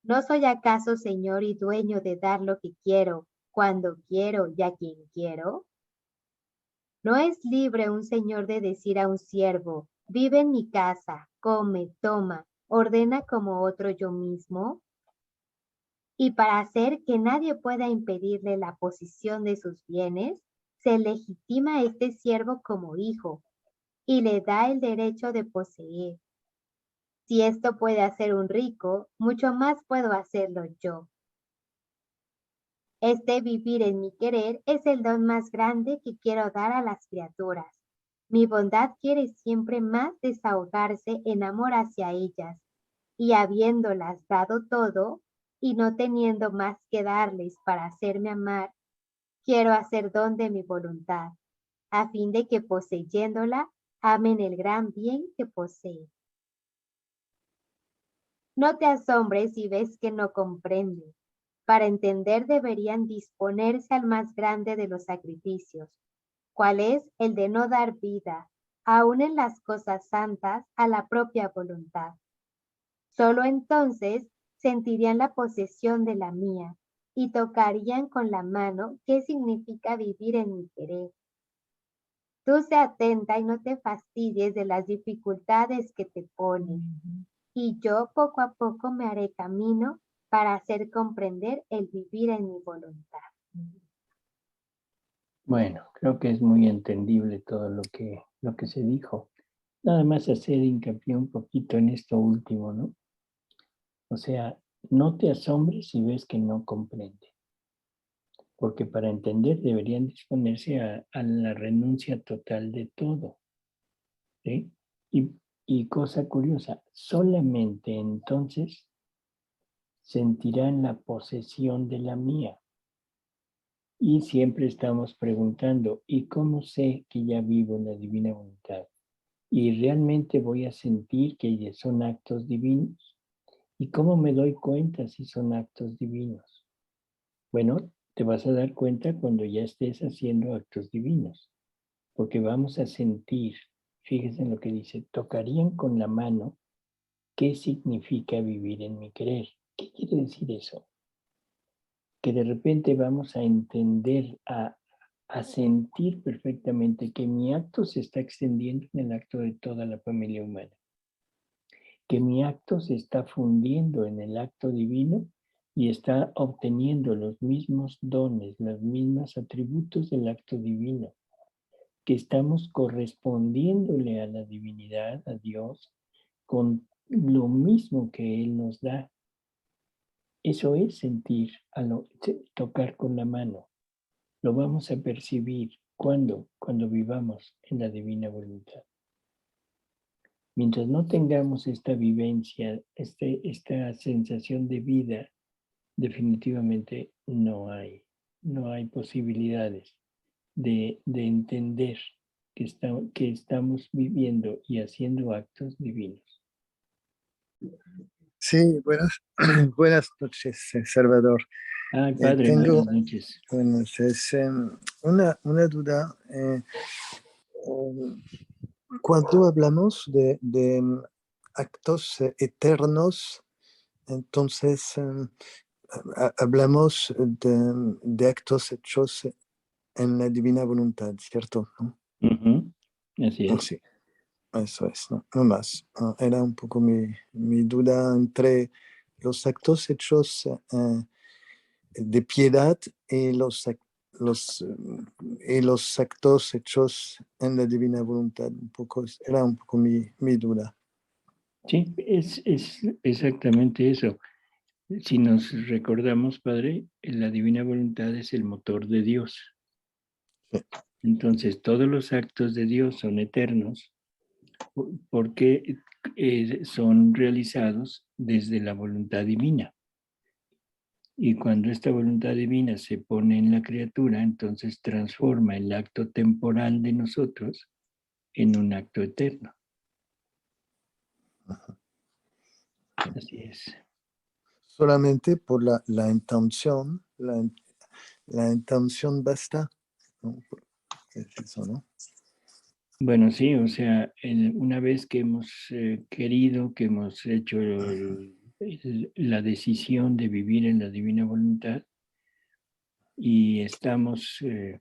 ¿No soy acaso señor y dueño de dar lo que quiero, cuando quiero y a quien quiero? ¿No es libre un señor de decir a un siervo: vive en mi casa, come, toma, ordena como otro yo mismo? Y para hacer que nadie pueda impedirle la posesión de sus bienes, se legitima a este siervo como hijo y le da el derecho de poseer. Si esto puede hacer un rico, mucho más puedo hacerlo yo. Este vivir en mi querer es el don más grande que quiero dar a las criaturas. Mi bondad quiere siempre más desahogarse en amor hacia ellas, y habiéndolas dado todo, y no teniendo más que darles para hacerme amar, quiero hacer don de mi voluntad, a fin de que poseyéndola, amen el gran bien que poseen. No te asombres si ves que no comprenden. Para entender deberían disponerse al más grande de los sacrificios, cual es el de no dar vida, aun en las cosas santas, a la propia voluntad. Solo entonces sentirían la posesión de la mía, y tocarían con la mano qué significa vivir en mi querer. Tú sé atenta y no te fastidies de las dificultades que te ponen, y yo poco a poco me haré camino para hacer comprender el vivir en mi voluntad. Bueno, creo que es muy entendible todo lo que se dijo. Nada más hacer hincapié un poquito en esto último, ¿no? O sea, no te asombres si ves que no comprende. Porque para entender deberían disponerse a la renuncia total de todo. ¿Sí? Y cosa curiosa, solamente entonces sentirán la posesión de la mía. Y siempre estamos preguntando, ¿y cómo sé que ya vivo en la divina voluntad? ¿Y realmente voy a sentir que son actos divinos? ¿Y cómo me doy cuenta si son actos divinos? Bueno, te vas a dar cuenta cuando ya estés haciendo actos divinos, porque vamos a sentir, fíjense en lo que dice, tocarían con la mano qué significa vivir en mi querer. ¿Qué quiere decir eso? Que de repente vamos a entender, a sentir perfectamente que mi acto se está extendiendo en el acto de toda la familia humana, que mi acto se está fundiendo en el acto divino y está obteniendo los mismos dones, los mismos atributos del acto divino, que estamos correspondiéndole a la divinidad, a Dios, con lo mismo que Él nos da. Eso es sentir, tocar con la mano. Lo vamos a percibir. ¿Cuándo? Cuando vivamos en la divina voluntad. Mientras no tengamos esta vivencia, esta sensación de vida, definitivamente no hay posibilidades de entender que estamos viviendo y haciendo actos divinos. Sí, buenas noches, Salvador. Ay, padre, Tengo buenas noches. una duda. Cuando hablamos de actos eternos, entonces hablamos de actos hechos en la divina voluntad, ¿cierto? ¿No? Así es. Sí, eso es, no más. Era un poco mi duda entre los actos hechos de piedad y los actos hechos en la divina voluntad. Era un poco mi duda. Sí, es exactamente eso. Si nos recordamos, Padre, la divina voluntad es el motor de Dios. Entonces, todos los actos de Dios son eternos porque son realizados desde la voluntad divina. Y cuando esta voluntad divina se pone en la criatura, entonces transforma el acto temporal de nosotros en un acto eterno. Así es. Solamente por la intención, la intención basta, ¿no? Es eso, ¿no? Bueno, sí, o sea, una vez que hemos querido, que hemos hecho la decisión de vivir en la divina voluntad y estamos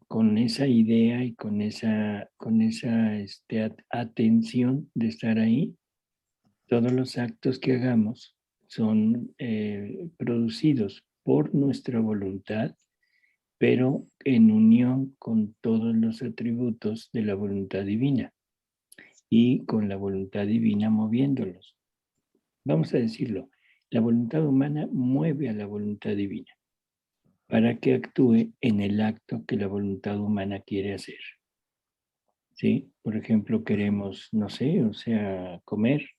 con esa idea y con esa atención de estar ahí, todos los actos que hagamos son producidos por nuestra voluntad, pero en unión con todos los atributos de la voluntad divina y con la voluntad divina moviéndolos. Vamos a decirlo, la voluntad humana mueve a la voluntad divina para que actúe en el acto que la voluntad humana quiere hacer. ¿Sí? Por ejemplo, queremos, no sé, o sea, comer.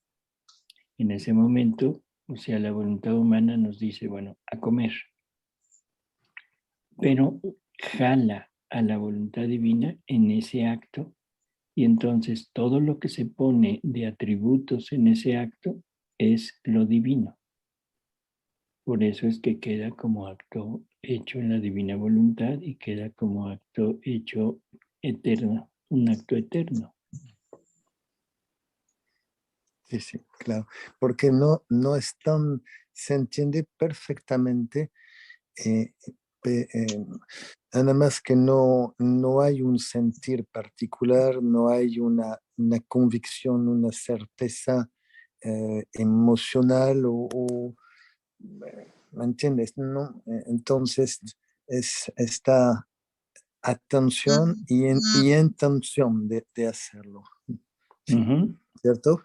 En ese momento, o sea, la voluntad humana nos dice, bueno, a comer. Pero jala a la voluntad divina en ese acto y entonces todo lo que se pone de atributos en ese acto es lo divino. Por eso es que queda como acto hecho en la divina voluntad y queda como acto hecho eterno, un acto eterno. Sí, claro. Porque no se entiende perfectamente nada más que no hay un sentir particular, no hay una convicción, una certeza emocional ¿me entiendes? ¿No? Entonces es esta atención y intención de hacerlo, ¿cierto?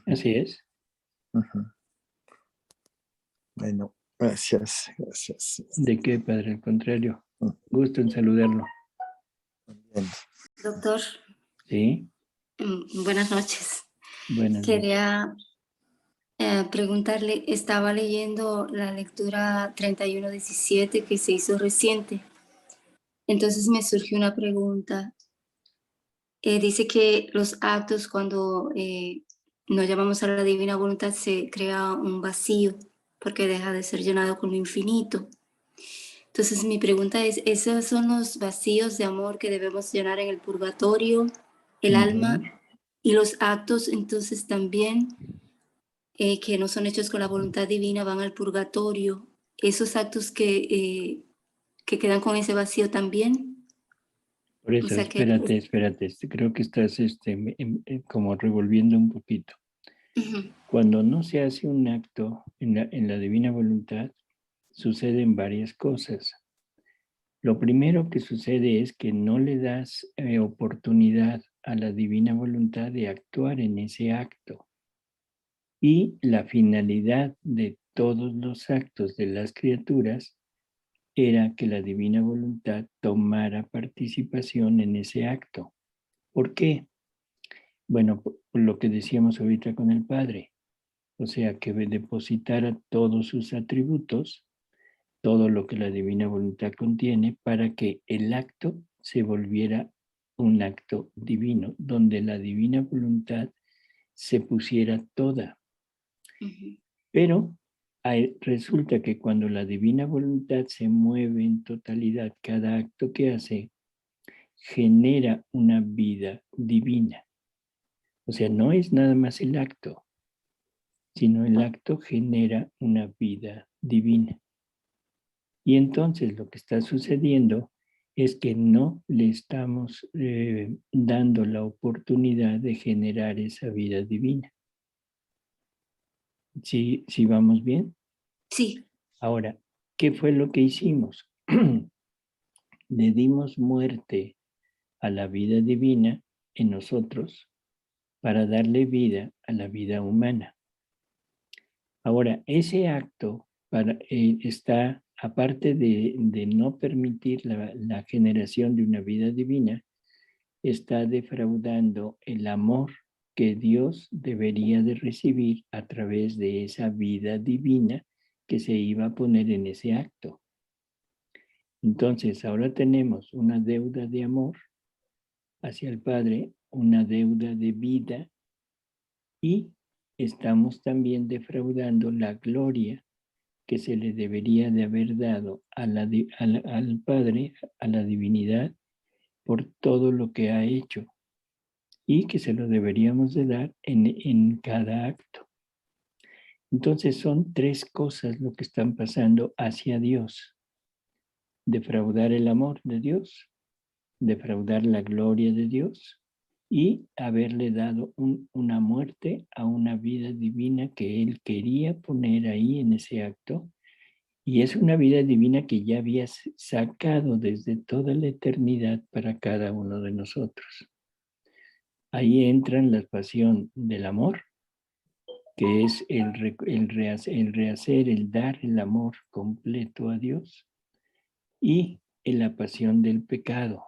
Así es. Bueno, gracias. ¿De qué, padre? Al contrario. Gusto en saludarlo. Bien. Doctor. Sí. Buenas noches. Buenas Quería preguntarle, estaba leyendo la lectura 31:17 que se hizo reciente. Entonces me surgió una pregunta. Dice que los actos, cuando nos llamamos a la divina voluntad, se crea un vacío porque deja de ser llenado con lo infinito. Entonces mi pregunta es, ¿esos son los vacíos de amor que debemos llenar en el purgatorio, el alma y los actos entonces también que no son hechos con la voluntad divina van al purgatorio? ¿Esos actos que quedan con ese vacío también? Por eso, O sea espérate. Creo que estás como revolviendo un poquito. Cuando no se hace un acto en la divina voluntad, suceden varias cosas. Lo primero que sucede es que no le das oportunidad a la divina voluntad de actuar en ese acto. Y la finalidad de todos los actos de las criaturas era que la divina voluntad tomara participación en ese acto. ¿Por qué? Bueno, por lo que decíamos ahorita con el Padre. O sea, que depositara todos sus atributos, todo lo que la divina voluntad contiene, para que el acto se volviera un acto divino, donde la divina voluntad se pusiera toda. Pero resulta que cuando la divina voluntad se mueve en totalidad, cada acto que hace genera una vida divina. O sea, no es nada más el acto, sino el acto genera una vida divina. Y entonces lo que está sucediendo es que no le estamos dando la oportunidad de generar esa vida divina. ¿Sí vamos bien? Sí. Ahora, ¿qué fue lo que hicimos? Le dimos muerte a la vida divina en nosotros para darle vida a la vida humana. Ahora, ese acto está, aparte de no permitir la generación de una vida divina, está defraudando el amor que Dios debería de recibir a través de esa vida divina que se iba a poner en ese acto. Entonces, ahora tenemos una deuda de amor hacia el Padre, una deuda de vida, y estamos también defraudando la gloria que se le debería de haber dado al Padre, a la divinidad, por todo lo que ha hecho, y que se lo deberíamos de dar en cada acto. Entonces son tres cosas lo que están pasando hacia Dios: defraudar el amor de Dios, defraudar la gloria de Dios y haberle dado una muerte a una vida divina que Él quería poner ahí en ese acto. Y es una vida divina que ya había sacado desde toda la eternidad para cada uno de nosotros. Ahí entran la pasión del amor, que es el rehacer, el dar el amor completo a Dios, y la pasión del pecado.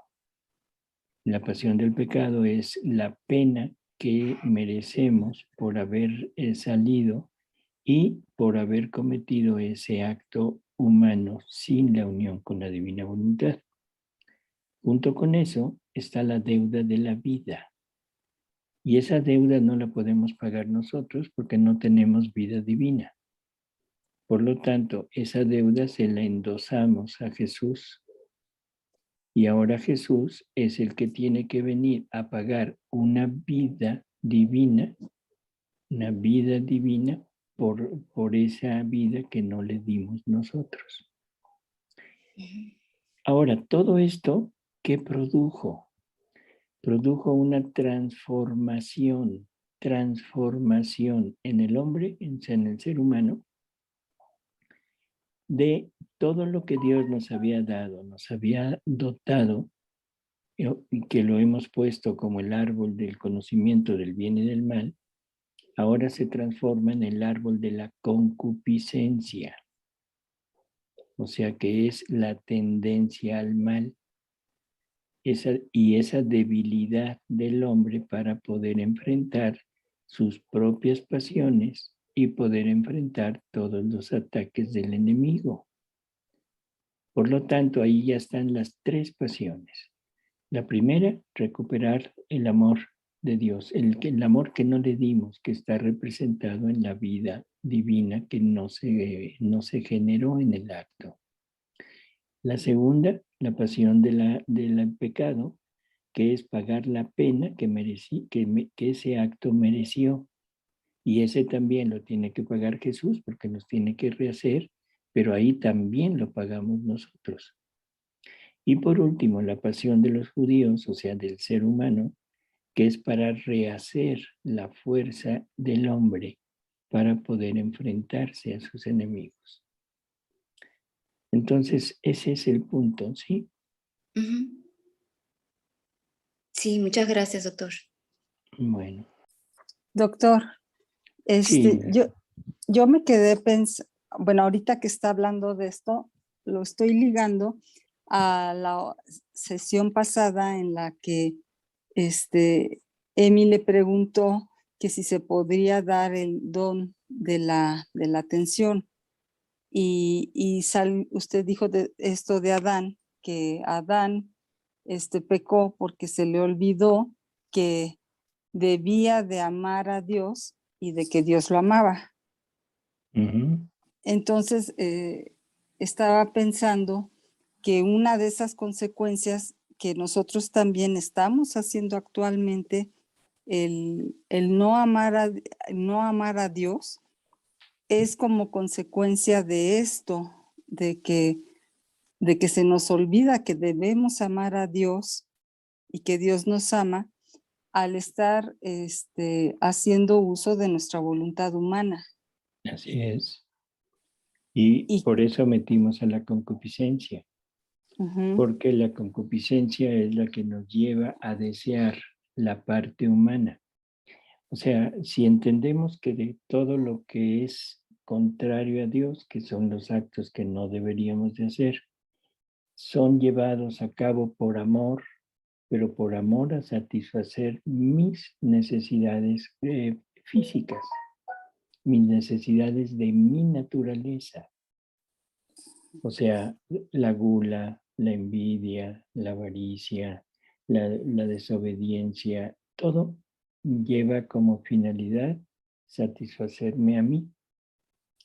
La pasión del pecado es la pena que merecemos por haber salido y por haber cometido ese acto humano sin la unión con la divina voluntad. Junto con eso está la deuda de la vida. Y esa deuda no la podemos pagar nosotros porque no tenemos vida divina. Por lo tanto, esa deuda se la endosamos a Jesús. Y ahora Jesús es el que tiene que venir a pagar una vida divina por esa vida que no le dimos nosotros. Ahora, todo esto, ¿qué produjo? Produjo una transformación en el hombre, en el ser humano, de todo lo que Dios nos había dado, nos había dotado, y que lo hemos puesto como el árbol del conocimiento del bien y del mal, ahora se transforma en el árbol de la concupiscencia. O sea que es la tendencia al mal. Esa debilidad del hombre para poder enfrentar sus propias pasiones y poder enfrentar todos los ataques del enemigo. Por lo tanto, ahí ya están las tres pasiones. La primera, recuperar el amor de Dios, el amor que no le dimos, que está representado en la vida divina que no se generó en el acto. La segunda, la pasión del pecado, que es pagar la pena que ese acto mereció. Y ese también lo tiene que pagar Jesús porque nos tiene que rehacer, pero ahí también lo pagamos nosotros. Y por último, la pasión de los judíos, o sea, del ser humano, que es para rehacer la fuerza del hombre para poder enfrentarse a sus enemigos. Entonces, ese es el punto, ¿sí? Sí, muchas gracias, doctor. Bueno. Doctor, Sí. yo me quedé pensando, bueno, ahorita que está hablando de esto, lo estoy ligando a la sesión pasada en la que Emi le preguntó que si se podría dar el don de la atención. Y usted dijo de esto de Adán, que Adán pecó porque se le olvidó que debía de amar a Dios y de que Dios lo amaba. Entonces, estaba pensando que una de esas consecuencias que nosotros también estamos haciendo actualmente, el no amar a Dios, es como consecuencia de esto, de que se nos olvida que debemos amar a Dios y que Dios nos ama al estar haciendo uso de nuestra voluntad humana. Así es. Y por eso metimos a la concupiscencia. Porque la concupiscencia es la que nos lleva a desear la parte humana. O sea, si entendemos que de todo lo que es contrario a Dios, que son los actos que no deberíamos de hacer, son llevados a cabo por amor, pero por amor a satisfacer mis necesidades físicas, mis necesidades de mi naturaleza. O sea, la gula, la envidia, la avaricia, la desobediencia, todo lleva como finalidad satisfacerme a mí,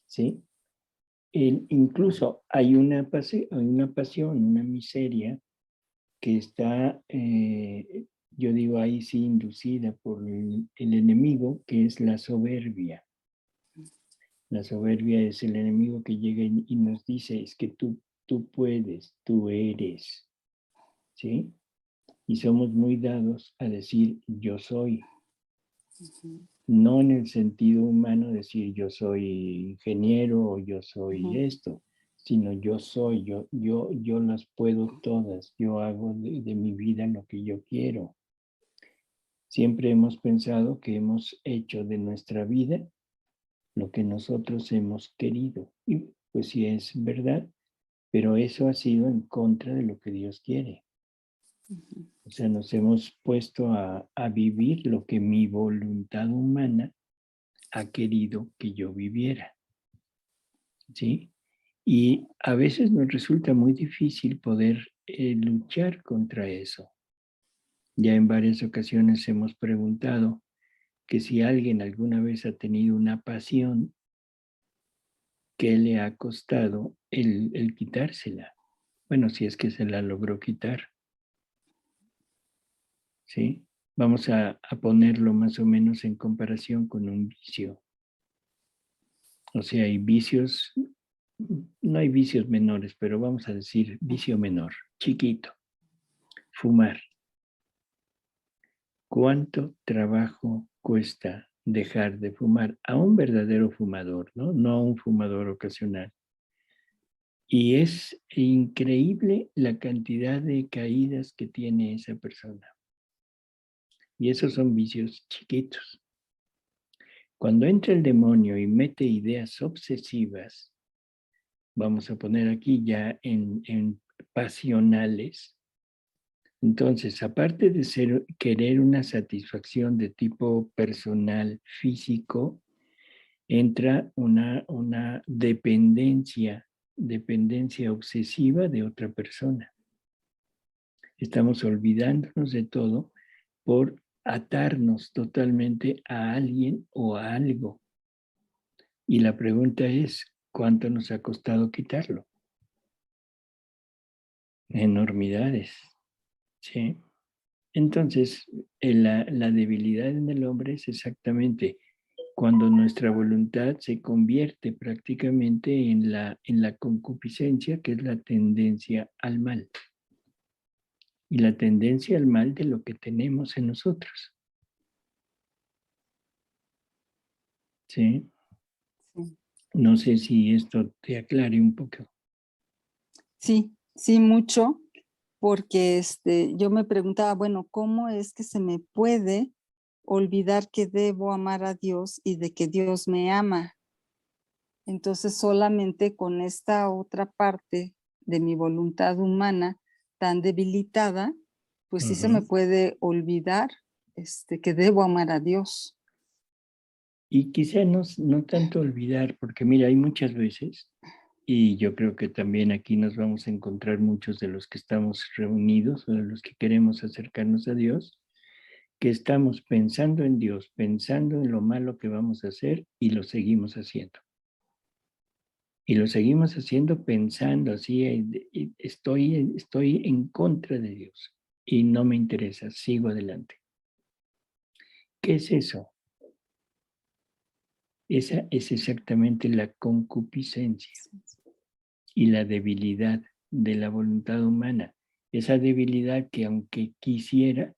¿sí? Incluso hay una pasión, una miseria que está, yo digo ahí sí, inducida por el enemigo, que es la soberbia. La soberbia es el enemigo que llega y nos dice, es que tú puedes, tú eres, ¿sí? Y somos muy dados a decir, yo soy. No en el sentido humano decir, yo soy ingeniero o yo soy esto, sino yo soy, yo las puedo todas, yo hago de mi vida lo que yo quiero. Siempre hemos pensado que hemos hecho de nuestra vida lo que nosotros hemos querido. Y pues sí es verdad, pero eso ha sido en contra de lo que Dios quiere. O sea, nos hemos puesto a vivir lo que mi voluntad humana ha querido que yo viviera. ¿Sí? Y a veces nos resulta muy difícil poder luchar contra eso. Ya en varias ocasiones hemos preguntado que si alguien alguna vez ha tenido una pasión, ¿qué le ha costado el quitársela? Bueno, si es que se la logró quitar. ¿Sí? Vamos a ponerlo más o menos en comparación con un vicio. O sea, hay vicios no hay vicios menores, pero vamos a decir vicio menor, chiquito, fumar. ¿Cuánto trabajo cuesta dejar de fumar a un verdadero fumador, ¿no? No a un fumador ocasional? Y es increíble la cantidad de caídas que tiene esa persona. Y esos son vicios chiquitos. Cuando entra el demonio y mete ideas obsesivas, vamos a poner aquí ya en pasionales, entonces, aparte de querer una satisfacción de tipo personal, físico, entra una dependencia obsesiva de otra persona. Estamos olvidándonos de todo por atarnos totalmente a alguien o a algo. Y la pregunta es, ¿cuánto nos ha costado quitarlo? Enormidades, ¿sí? Entonces, la debilidad en el hombre es exactamente cuando nuestra voluntad se convierte prácticamente en la concupiscencia, que es la tendencia al mal. Y la tendencia al mal de lo que tenemos en nosotros. ¿Sí? Sí. No sé si esto te aclare un poco. Sí, sí, mucho, porque yo me preguntaba, bueno, ¿cómo es que se me puede olvidar que debo amar a Dios y de que Dios me ama? Entonces solamente con esta otra parte de mi voluntad humana tan debilitada, pues sí se me puede olvidar que debo amar a Dios. Y quizá no tanto olvidar, porque mira, hay muchas veces, y yo creo que también aquí nos vamos a encontrar muchos de los que estamos reunidos o de los que queremos acercarnos a Dios, que estamos pensando en Dios, pensando en lo malo que vamos a hacer y lo seguimos haciendo. Y lo seguimos haciendo pensando así, estoy en contra de Dios y no me interesa, sigo adelante. ¿Qué es eso? Esa es exactamente la concupiscencia y la debilidad de la voluntad humana. Esa debilidad que aunque quisiera,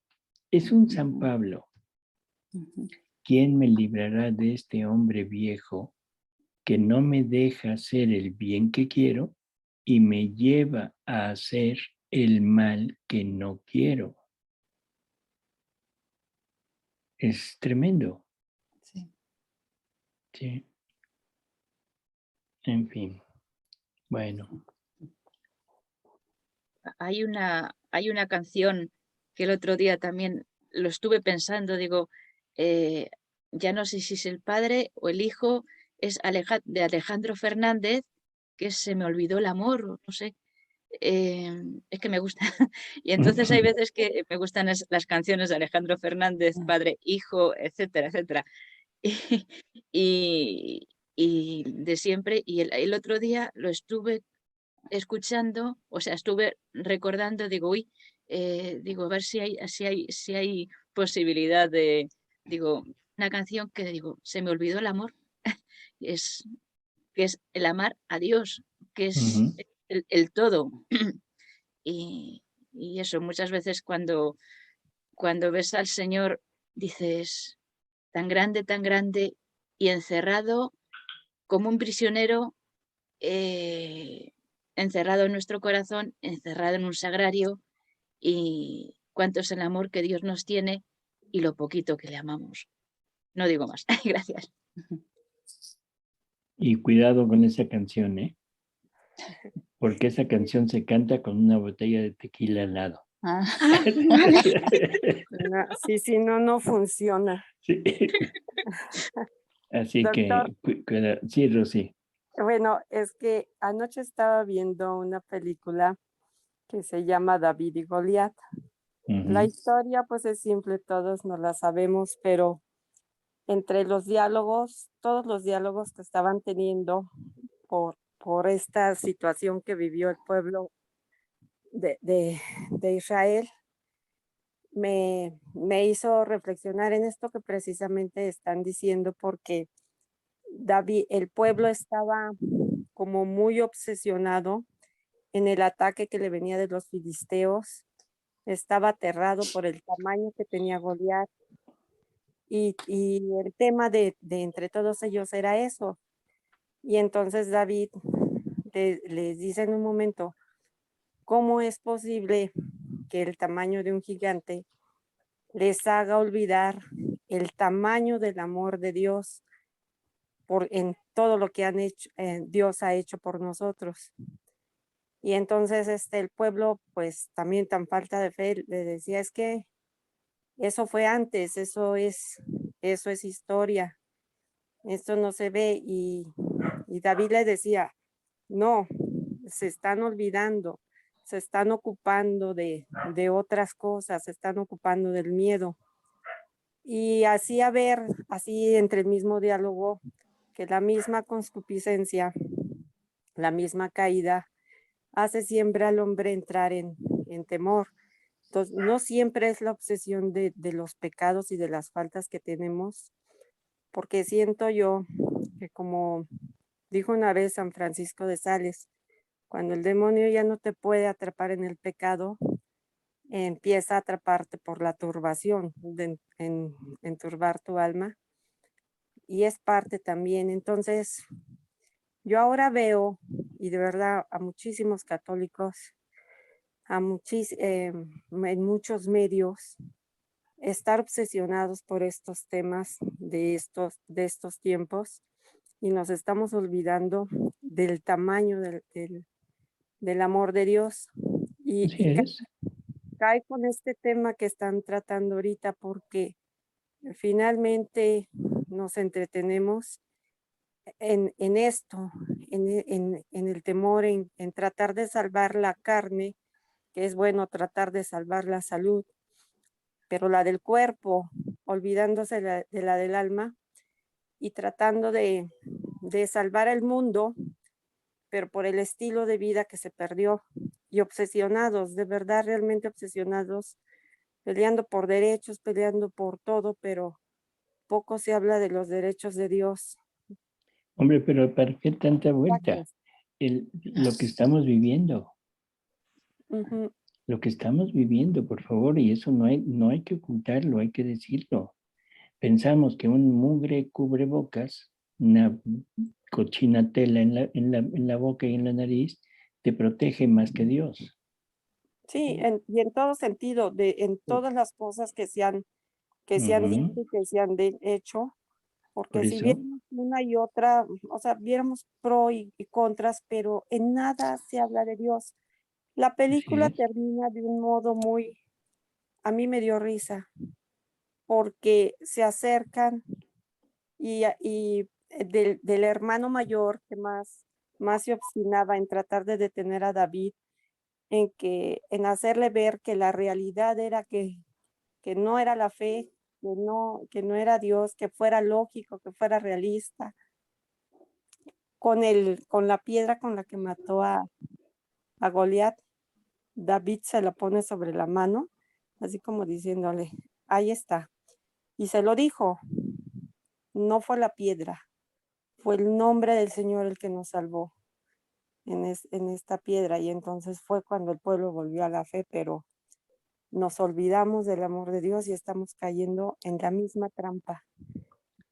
es un San Pablo. ¿Quién me librará de este hombre viejo que no me deja hacer el bien que quiero y me lleva a hacer el mal que no quiero? Es tremendo. Sí. Sí. En fin. Bueno. Hay una canción que el otro día también lo estuve pensando, digo, ya no sé si es el padre o el hijo, es de Alejandro Fernández, que Se me olvidó el amor, o no sé, es que me gusta. Y entonces hay veces que me gustan las canciones de Alejandro Fernández, padre, hijo, etcétera, etcétera. Y, y de siempre, y el otro día lo estuve escuchando, o sea, estuve recordando, digo, uy, digo, a ver si hay posibilidad de, digo, una canción que digo, se me olvidó el amor, es, que es el amar a Dios, que es el todo. Y eso, muchas veces cuando ves al Señor, dices, tan grande y encerrado como un prisionero, encerrado en nuestro corazón, encerrado en un sagrario, y cuánto es el amor que Dios nos tiene y lo poquito que le amamos. No digo más. Gracias. Y cuidado con esa canción, ¿eh? Porque esa canción se canta con una botella de tequila al lado. Ah. Sí, no funciona. Sí. Así Doctor, que, sí, Rosy. bueno, es que anoche estaba viendo una película que se llama David y Goliat. La historia pues es simple, todos nos la sabemos, pero entre los diálogos, todos los diálogos que estaban teniendo por esta situación que vivió el pueblo de Israel, me hizo reflexionar en esto que precisamente están diciendo, porque David, el pueblo estaba como muy obsesionado en el ataque que le venía de los filisteos. Estaba aterrado por el tamaño que tenía Goliat. Y el tema de entre todos ellos era eso. Y entonces David les dice en un momento, ¿cómo es posible que el tamaño de un gigante les haga olvidar el tamaño del amor de Dios en todo lo que Dios ha hecho por nosotros? Y entonces el pueblo, pues también tan falta de fe, le decía, es que eso fue antes, eso es historia, esto no se ve. Y David le decía, no, se están olvidando, se están ocupando de otras cosas, se están ocupando del miedo. Y así así entre el mismo diálogo, que la misma concupiscencia, la misma caída, hace siempre al hombre entrar en temor. Entonces, no siempre es la obsesión de los pecados y de las faltas que tenemos, porque siento yo que, como dijo una vez San Francisco de Sales, cuando el demonio ya no te puede atrapar en el pecado, empieza a atraparte por la turbación, en turbar tu alma, y es parte también. Entonces, yo ahora veo, y de verdad a muchísimos católicos, en muchos medios, estar obsesionados por estos temas de estos tiempos, y nos estamos olvidando del tamaño del amor de Dios. Y cae con este tema que están tratando ahorita, porque finalmente nos entretenemos en esto, en el temor, en tratar de salvar la carne, que es bueno tratar de salvar la salud, pero la del cuerpo, olvidándose de la del alma, y tratando de salvar el mundo, pero por el estilo de vida que se perdió, y obsesionados, de verdad, realmente obsesionados, peleando por derechos, peleando por todo, pero poco se habla de los derechos de Dios. Hombre, pero ¿para qué tanta vuelta? Lo que estamos viviendo. Uh-huh. Lo que estamos viviendo, por favor, y eso no hay que ocultarlo, hay que decirlo. Pensamos que un mugre cubrebocas, una cochina tela en la boca y en la nariz, te protege más que Dios. Sí, y en todo sentido, en todas las cosas que se han dicho y que se han hecho, porque si viéramos una y otra, o sea, viéramos pro y contras, pero en nada se habla de Dios. La película termina de un modo a mí me dio risa, porque se acercan y del hermano mayor que más se obstinaba en tratar de detener a David, en hacerle ver que la realidad era que no era la fe, que no era Dios, que fuera lógico, que fuera realista. Con la piedra con la que mató a Goliat, David se la pone sobre la mano, así como diciéndole, ahí está. Y se lo dijo, no fue la piedra, fue el nombre del Señor el que nos salvó en esta piedra. Y entonces fue cuando el pueblo volvió a la fe, pero nos olvidamos del amor de Dios y estamos cayendo en la misma trampa.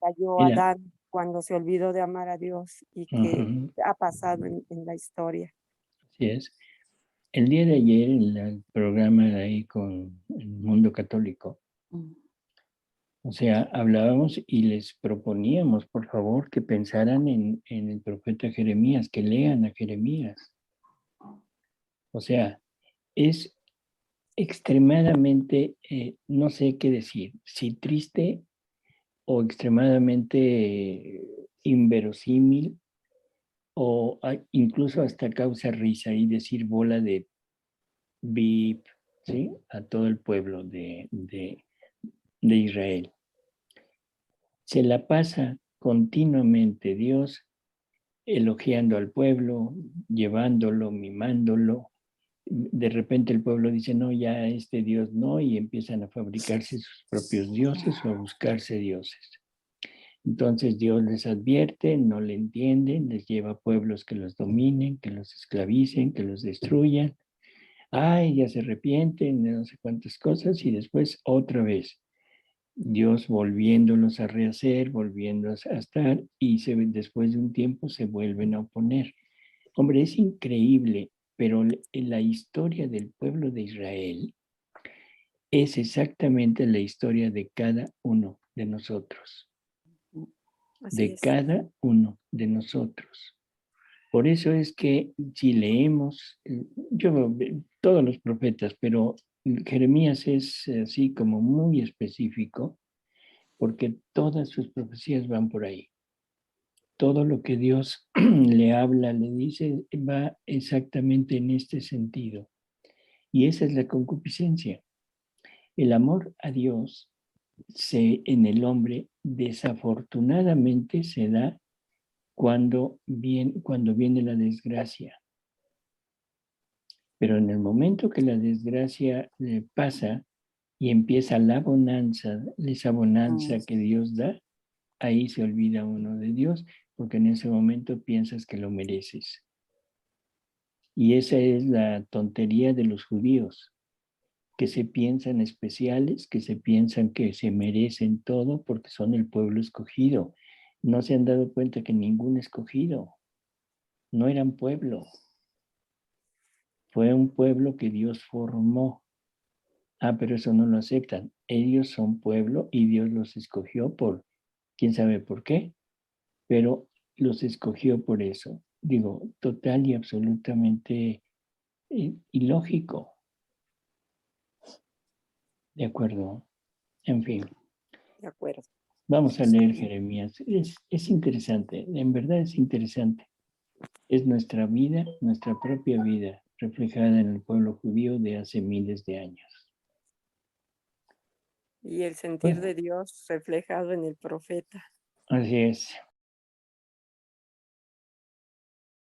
Cayó Adán cuando se olvidó de amar a Dios, y que ha pasado en la historia. Así es. El día de ayer, en el programa de ahí con el Mundo Católico, o sea, hablábamos y les proponíamos, por favor, que pensaran en el profeta Jeremías, que lean a Jeremías. O sea, es extremadamente, no sé qué decir, si triste o extremadamente inverosímil, o incluso hasta causa risa y decir bola de bip, ¿sí? A todo el pueblo de Israel. Se la pasa continuamente Dios elogiando al pueblo, llevándolo, mimándolo. De repente el pueblo dice, no, ya este Dios no, y empiezan a fabricarse sus propios dioses o a buscarse dioses. Entonces Dios les advierte, no le entienden, les lleva a pueblos que los dominen, que los esclavicen, que los destruyan. Ay, ya se arrepienten de no sé cuántas cosas y después otra vez Dios volviéndolos a rehacer, volviendo a estar y después de un tiempo se vuelven a oponer. Hombre, es increíble, pero la historia del pueblo de Israel es exactamente la historia de cada uno de nosotros. Así De es. cada uno de nosotros. Por eso es que si leemos, todos los profetas, pero Jeremías es así como muy específico, porque todas sus profecías van por ahí. Todo lo que Dios le habla, le dice, va exactamente en este sentido. Y esa es la concupiscencia. El amor a Dios en el hombre desafortunadamente se da cuando viene la desgracia. Pero en el momento que la desgracia pasa y empieza la bonanza, esa bonanza que Dios da, ahí se olvida uno de Dios, porque en ese momento piensas que lo mereces. Y esa es la tontería de los judíos, que se piensan especiales, que se piensan que se merecen todo porque son el pueblo escogido. No se han dado cuenta que ningún escogido, no eran pueblo. Fue un pueblo que Dios formó. Pero eso no lo aceptan. Ellos son pueblo y Dios los escogió por, quién sabe por qué, pero los escogió por eso. Digo, total y absolutamente ilógico. De acuerdo. En fin. De acuerdo. Vamos a leer Jeremías. Es interesante, en verdad es interesante. Es nuestra vida, nuestra propia vida, reflejada en el pueblo judío de hace miles de años. Y el sentir de Dios reflejado en el profeta. Así es.